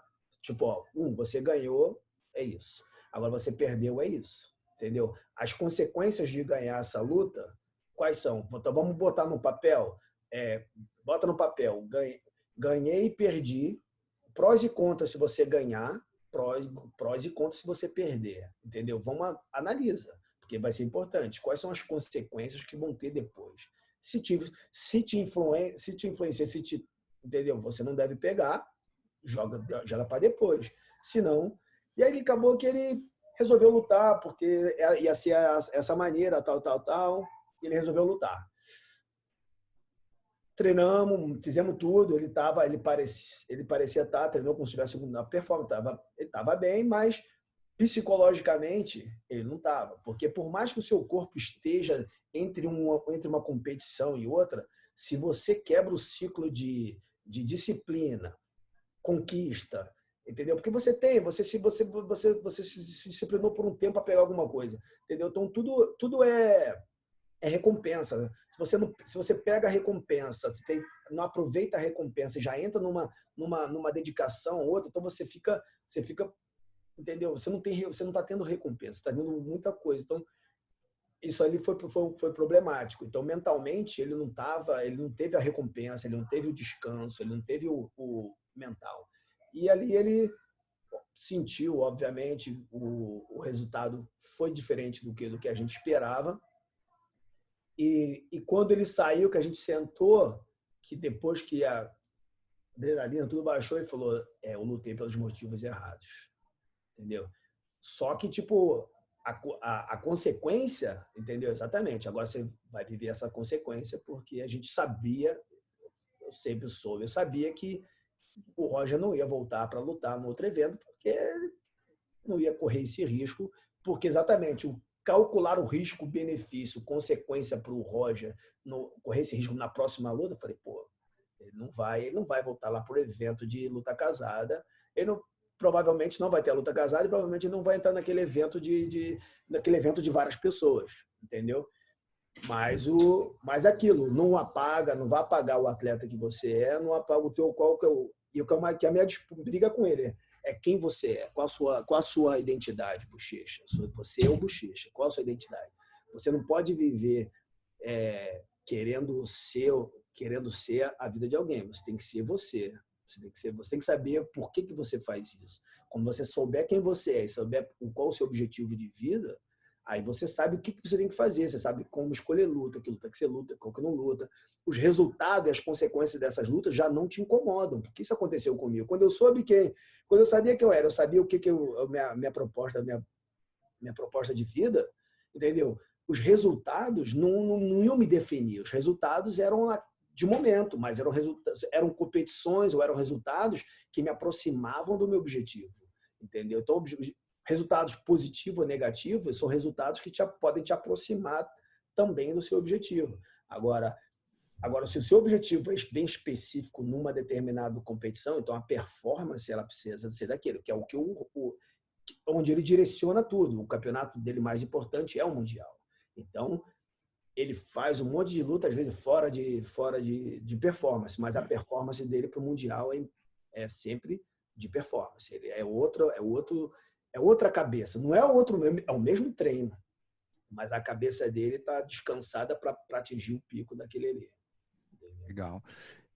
você ganhou, é isso. Agora você perdeu, é isso. Entendeu? As consequências de ganhar essa luta, quais são? Então, vamos botar no papel. Bota no papel. Ganhei e perdi. Prós e contras se você ganhar. Prós e contras se você perder. Entendeu? Vamos analisar, porque vai ser importante. Quais são as consequências que vão ter depois? Se te influencia, entendeu? Você não deve pegar, joga para depois. Se não... E aí acabou que ele resolveu lutar, porque ia ser essa maneira, tal. E ele resolveu lutar. Treinamos, fizemos tudo. Ele parecia estar, treinou como se estivesse na performance. Ele estava bem, mas psicologicamente ele não estava. Porque por mais que o seu corpo esteja entre uma competição e outra, se você quebra o ciclo de disciplina, conquista, entendeu? Porque você se disciplinou por um tempo para pegar alguma coisa, entendeu? Então tudo é recompensa. Se você pega a recompensa, não aproveita a recompensa e já entra numa dedicação ou outra, então você fica, entendeu? Você não está tendo recompensa, está tendo muita coisa. Então isso ali foi problemático. Então mentalmente ele não teve a recompensa, ele não teve o descanso, ele não teve o mental. E ali ele sentiu, obviamente, o resultado foi diferente do que a gente esperava. E quando ele saiu, que a gente sentou, que depois que a adrenalina tudo baixou, ele falou, eu lutei pelos motivos errados. Entendeu? Só que, a consequência, entendeu? Exatamente. Agora você vai viver essa consequência porque a gente sabia, eu sempre soube, eu sabia que o Roger não ia voltar para lutar no outro evento, porque ele não ia correr esse risco, porque exatamente calcular o risco-benefício, consequência para o Roger correr esse risco na próxima luta, eu falei, ele não vai voltar lá para o evento de luta casada, provavelmente não vai ter a luta casada e provavelmente não vai entrar naquele evento naquele evento de várias pessoas, entendeu? Mas aquilo, não vai apagar o atleta que você é, não apaga o teu que a minha briga com ele é quem você é, qual a sua identidade, Bochecha. Você é o Bochecha, qual a sua identidade? Você não pode viver querendo ser a vida de alguém, você tem que ser você, Você tem que saber por que você faz isso. Quando você souber quem você é e souber qual é o seu objetivo de vida, aí você sabe o que você tem que fazer. Você sabe como escolher luta, que luta que você luta, qual que não luta. Os resultados e as consequências dessas lutas já não te incomodam. Porque isso aconteceu comigo. Quando eu sabia quem eu era, eu sabia o que minha proposta de vida, entendeu? Os resultados não iam me definir. Os resultados eram de momento, mas eram competições ou eram resultados que me aproximavam do meu objetivo, entendeu? Então, resultados positivos ou negativos são resultados que podem te aproximar também do seu objetivo. Agora, se o seu objetivo é bem específico numa determinada competição, então a performance ela precisa ser daquilo, que é onde ele direciona tudo. O campeonato dele mais importante é o Mundial. Então, ele faz um monte de luta, às vezes fora de performance, mas a performance dele para o Mundial é sempre de performance. Ele é outra cabeça. Não é é o mesmo treino, mas a cabeça dele está descansada para atingir o pico daquele ali. Legal.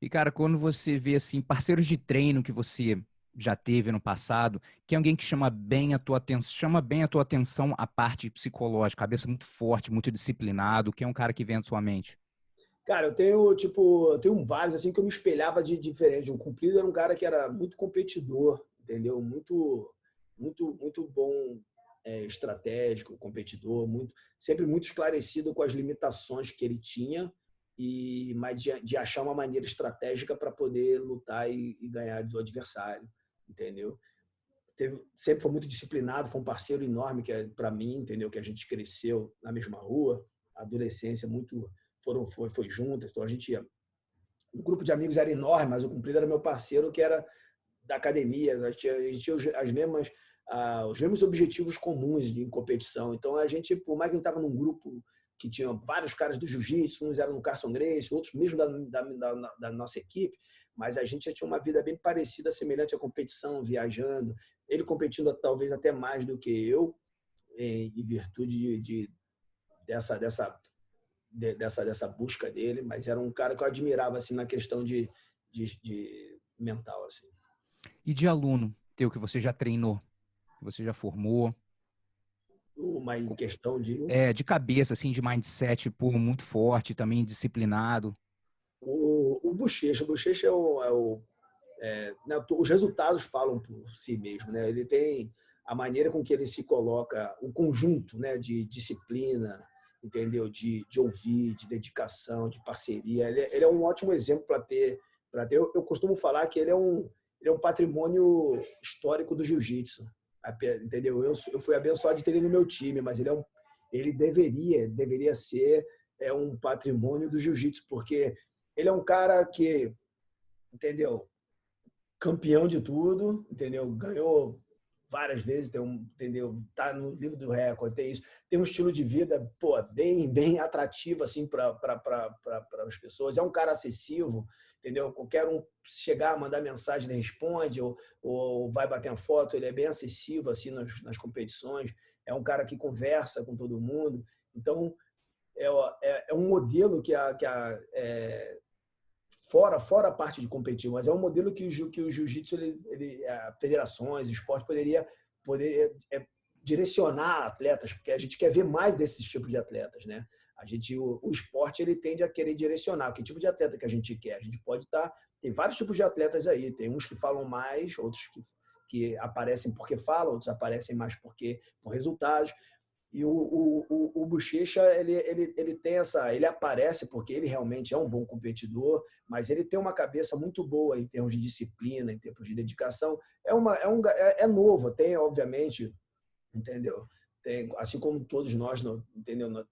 E, cara, quando você vê, assim, parceiros de treino que você já teve no passado, que é alguém que chama bem a tua atenção a parte psicológica, cabeça muito forte, muito disciplinado, que é um cara que vem à sua mente? Cara, eu tenho vários assim que eu me espelhava de diferente. O Cumprido era um cara que era muito competidor, entendeu? Muito bom, estratégico, competidor, sempre muito esclarecido com as limitações que ele tinha mas de achar uma maneira estratégica para poder lutar e ganhar do adversário, entendeu? Sempre foi muito disciplinado, foi um parceiro enorme que para mim, entendeu? Que a gente cresceu na mesma rua, a adolescência foi juntas, então um grupo de amigos era enorme, mas o Cumprido era meu parceiro que era da academia, a gente tinha os mesmos objetivos comuns em competição, então a gente, por mais que a gente estava num grupo que tinha vários caras do jiu-jitsu, uns eram no Carson Gracie, outros mesmo da nossa equipe, mas a gente já tinha uma vida bem parecida, semelhante à competição, viajando, ele competindo talvez até mais do que eu, em virtude dessa busca dele, mas era um cara que eu admirava assim na questão de mental assim. E de aluno teu que você já treinou, que você já formou? Uma questão de cabeça, assim, de mindset pô, muito forte, também disciplinado. O Bochecha né, os resultados falam por si mesmo, né? Ele tem a maneira com que ele se coloca, o conjunto, né, de disciplina, entendeu? De ouvir, de dedicação, de parceria. Ele é um ótimo exemplo para ter. Eu costumo falar que ele é um patrimônio histórico do jiu-jitsu, entendeu? Eu fui abençoado de ter ele no meu time, mas ele deveria ser um patrimônio do jiu-jitsu, porque ele é um cara que, entendeu? Campeão de tudo, entendeu? Ganhou várias vezes, entendeu? Tá no livro do recorde, tem isso. Tem um estilo de vida, pô, bem atrativo assim para as pessoas. É um cara acessível, entendeu? Qualquer um chegar, mandar mensagem, ele responde ou vai bater uma foto, ele é bem acessível assim nas competições. É um cara que conversa com todo mundo. Então, é um modelo que fora a parte de competir, mas é um modelo que o jiu-jitsu, federações, esporte poder direcionar atletas, porque a gente quer ver mais desses tipos de atletas, né? O esporte ele tende a querer direcionar que tipo de atleta que a gente quer. A gente pode tem vários tipos de atletas aí, tem uns que falam mais, outros que aparecem porque falam, outros aparecem mais por resultados. E o Bochecha, ele tem ele aparece porque ele realmente é um bom competidor, mas ele tem uma cabeça muito boa em termos de disciplina, em termos de dedicação. É novo, tem, obviamente, entendeu? Assim como todos nós, entendeu?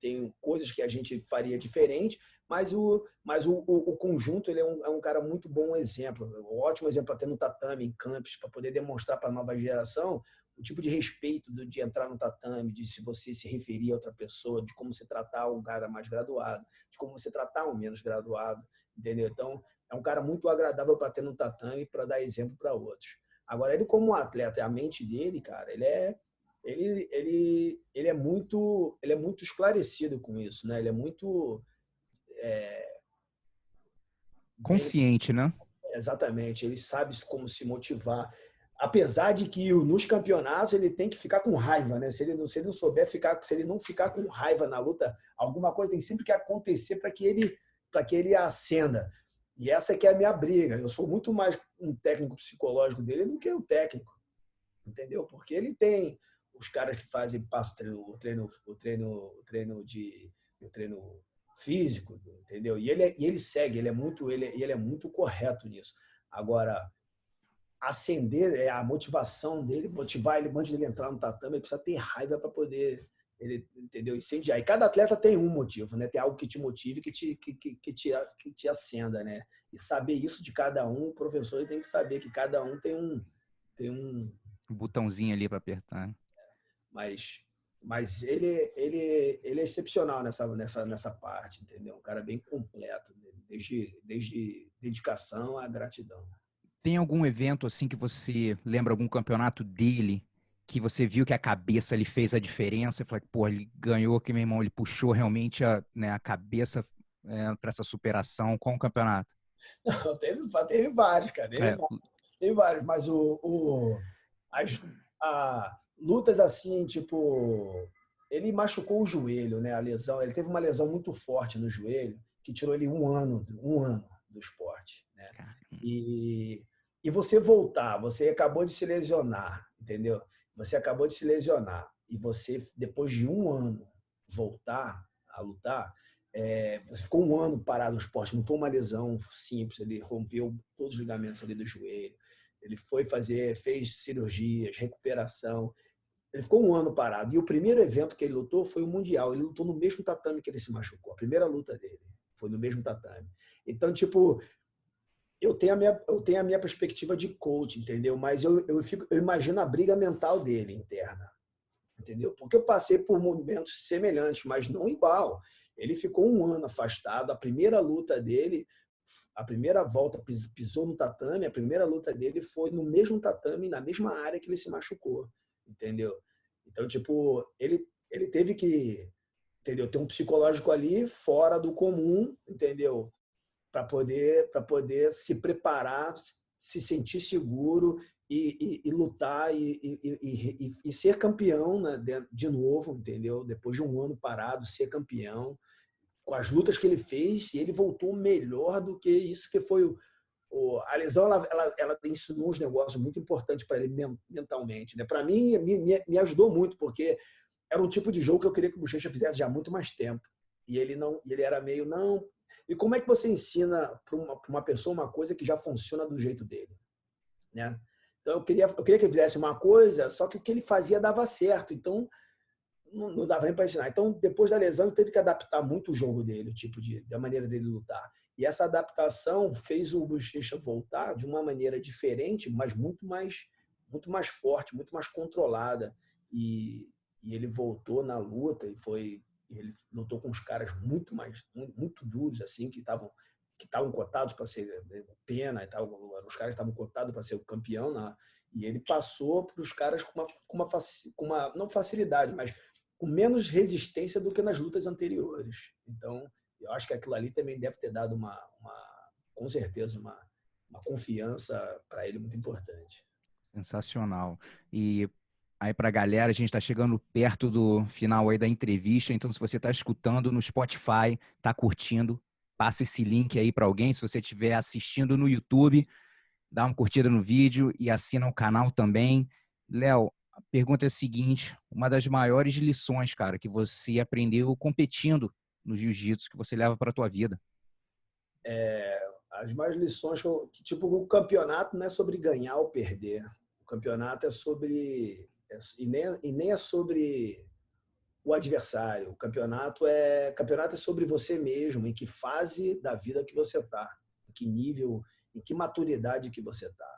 Tem coisas que a gente faria diferente, mas o conjunto ele é um cara muito bom exemplo, um ótimo exemplo para ter no tatame, em campos, para poder demonstrar para a nova geração o tipo de respeito de entrar no tatame, de se você se referir a outra pessoa, de como você tratar um cara mais graduado, de como você tratar um menos graduado, entendeu? Então, é um cara muito agradável para ter no tatame, para dar exemplo para outros. Agora, ele como atleta, a mente dele, cara, ele é muito esclarecido com isso, né? Ele é muito consciente, né? Exatamente, ele sabe como se motivar. Apesar de que nos campeonatos ele tem que ficar com raiva, né? Se ele não souber ficar, se ele não ficar com raiva na luta, alguma coisa tem sempre que acontecer para que ele ascenda. E essa que é a minha briga. Eu sou muito mais um técnico psicológico dele do que um técnico, entendeu? Porque ele tem os caras que passam o treino físico, entendeu? E ele segue, ele é muito correto nisso. Agora, acender a motivação dele, motivar ele antes dele entrar no tatame, ele precisa ter raiva para poder, ele, entendeu? Incendiar. E cada atleta tem um motivo, né? Tem algo que te motive, que te acenda, né? E saber isso de cada um, o professor tem que saber que cada um tem um Um botãozinho ali para apertar. mas ele é excepcional nessa parte, entendeu? Um cara bem completo, desde dedicação à gratidão. Tem algum evento assim que você lembra, algum campeonato dele, que você viu que a cabeça ele fez a diferença? Falei, pô, ele ganhou, que meu irmão, ele puxou realmente a cabeça para essa superação com o campeonato. Não, teve vários, cara. É, Teve vários, mas as lutas assim, tipo, ele machucou o joelho, né? A lesão, ele teve uma lesão muito forte no joelho que tirou ele um ano do esporte, né? cara, E você voltar, você acabou de se lesionar, entendeu? Você acabou de se lesionar e você, depois de um ano, voltar a lutar, você ficou um ano parado no esporte, não foi uma lesão simples, ele rompeu todos os ligamentos ali do joelho, ele fez cirurgias, recuperação, ele ficou um ano parado. E o primeiro evento que ele lutou foi o Mundial, ele lutou no mesmo tatame que ele se machucou, a primeira luta dele foi no mesmo tatame. Então, tipo, eu tenho a minha perspectiva de coach, entendeu? Mas eu imagino a briga mental dele interna, entendeu? Porque eu passei por momentos semelhantes, mas não igual. Ele ficou um ano afastado. A primeira luta dele, a primeira volta, pisou no tatame, a primeira luta dele foi no mesmo tatame, na mesma área que ele se machucou, entendeu? Então, tipo, ele teve que, entendeu? Ter um psicológico ali fora do comum, entendeu? Para poder se preparar, se sentir seguro e lutar e ser campeão, né, de novo, entendeu? Depois de um ano parado, ser campeão com as lutas que ele fez, e ele voltou melhor do que isso que foi a lesão. Ela ensinou uns negócios muito importantes para ele mentalmente, né? Para mim, me ajudou muito, porque era um tipo de jogo que eu queria que o Bochecha fizesse já há muito mais tempo. E ele não, ele era meio não. E como é que você ensina para uma pessoa uma coisa que já funciona do jeito dele, né? Então eu queria que ele fizesse uma coisa, só que o que ele fazia dava certo. Então não dava nem para ensinar. Então, depois da lesão, ele teve que adaptar muito o jogo dele, o tipo da maneira dele lutar. E essa adaptação fez o Bochecha voltar de uma maneira diferente, mas muito mais forte, muito mais controlada. E ele voltou na luta ele lutou com os caras muito duros, assim, que estavam cotados para ser pena, os caras estavam cotados para ser o campeão, e ele passou para os caras com uma não facilidade, mas com menos resistência do que nas lutas anteriores. Então, eu acho que aquilo ali também deve ter dado com certeza, uma confiança para ele muito importante. sensacional. E aí para a galera, a gente está chegando perto do final aí da entrevista, então se você está escutando no Spotify, está curtindo, passa esse link aí para alguém. Se você estiver assistindo no YouTube, dá uma curtida no vídeo e assina o canal também. Léo, a pergunta é a seguinte: uma das maiores lições, cara, que você aprendeu competindo no jiu-jitsu, que você leva para a tua vida? As mais lições tipo, o campeonato não é sobre ganhar ou perder. O campeonato é sobre e nem é sobre o adversário. O campeonato é sobre você mesmo, em que fase da vida que você está, em que nível, em que maturidade que você está.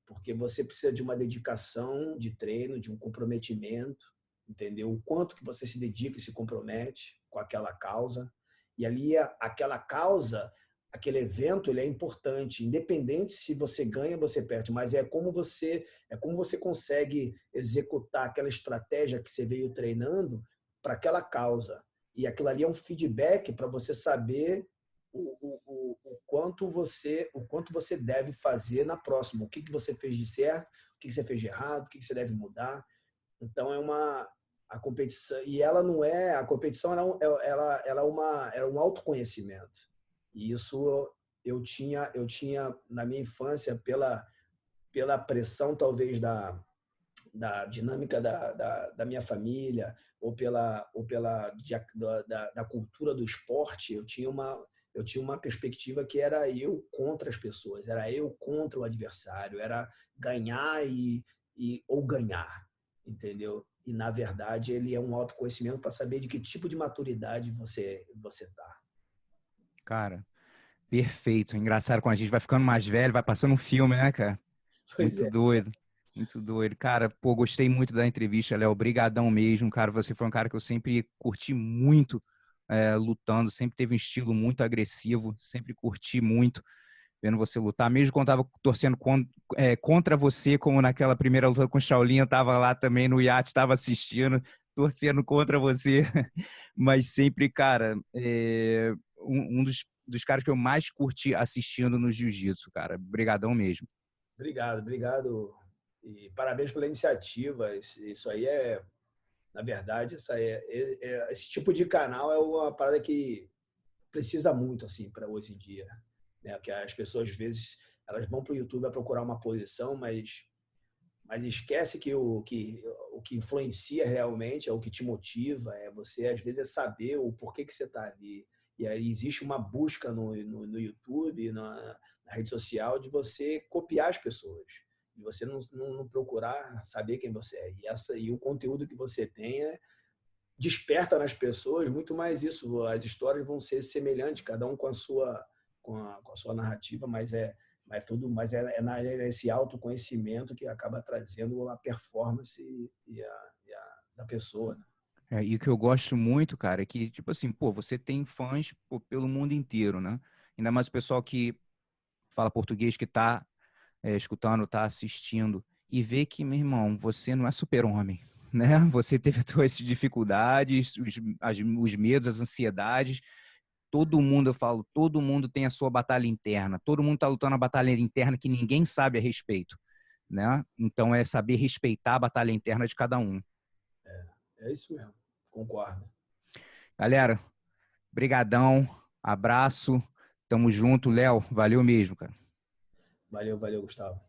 Porque você precisa de uma dedicação de treino, de um comprometimento, entendeu? O quanto que você se dedica e se compromete com aquela causa. E ali aquela causa, aquele evento, ele é importante, independente se você ganha ou você perde, mas é como você consegue executar aquela estratégia que você veio treinando para aquela causa. E aquilo ali é um feedback para você saber o quanto você deve fazer na próxima, o que você fez de certo, o que você fez de errado, o que você deve mudar. Então é uma a competição, e ela não é a competição, ela é um autoconhecimento. E isso eu tinha na minha infância pela pressão talvez da dinâmica da minha família ou pela da cultura do esporte. Eu tinha uma perspectiva que era eu contra as pessoas, era eu contra o adversário, era ganhar ou ganhar, entendeu? E na verdade ele é um autoconhecimento para saber de que tipo de maturidade você tá. Cara, perfeito. Engraçado quando a gente vai ficando mais velho, vai passando um filme, né, cara? Pois Muito é. doido. Muito doido. Cara, pô, gostei muito da entrevista, Léo. Obrigadão mesmo, cara. Você foi um cara que eu sempre curti muito lutando, sempre teve um estilo muito agressivo, sempre curti muito vendo você lutar, mesmo quando tava torcendo contra você, como naquela primeira luta com o Shaolin, eu tava lá também no iate, tava assistindo, torcendo contra você, mas sempre, cara, um dos caras que eu mais curti assistindo no jiu-jitsu, cara. Brigadão mesmo. Obrigado, obrigado. E parabéns pela iniciativa. Isso aí na verdade, esse tipo de canal é uma parada que precisa muito assim para hoje em dia, né? Que as pessoas às vezes elas vão para o YouTube a procurar uma posição, mas esquece que o que influencia realmente é o que te motiva, é você às vezes é saber o porquê que você está ali. E aí existe uma busca no YouTube, na rede social, de você copiar as pessoas, de você não procurar saber quem você é. E o conteúdo que você tem desperta nas pessoas muito mais isso. As histórias vão ser semelhantes, cada um com a sua narrativa, mas é nesse autoconhecimento que acaba trazendo a performance da pessoa, né? E o que eu gosto muito, cara, é que, tipo assim, pô, você tem fãs, pô, pelo mundo inteiro, né? Ainda mais o pessoal que fala português, que tá escutando, tá assistindo, e vê que, meu irmão, você não é super-homem, né? Você teve as suas dificuldades, os medos, as ansiedades. Todo mundo, eu falo, todo mundo tem a sua batalha interna. Todo mundo tá lutando a batalha interna que ninguém sabe a respeito, né? Então é saber respeitar a batalha interna de cada um. É isso mesmo, concordo. Galera, brigadão, abraço, tamo junto, Léo, valeu mesmo, cara. Valeu, valeu, Gustavo.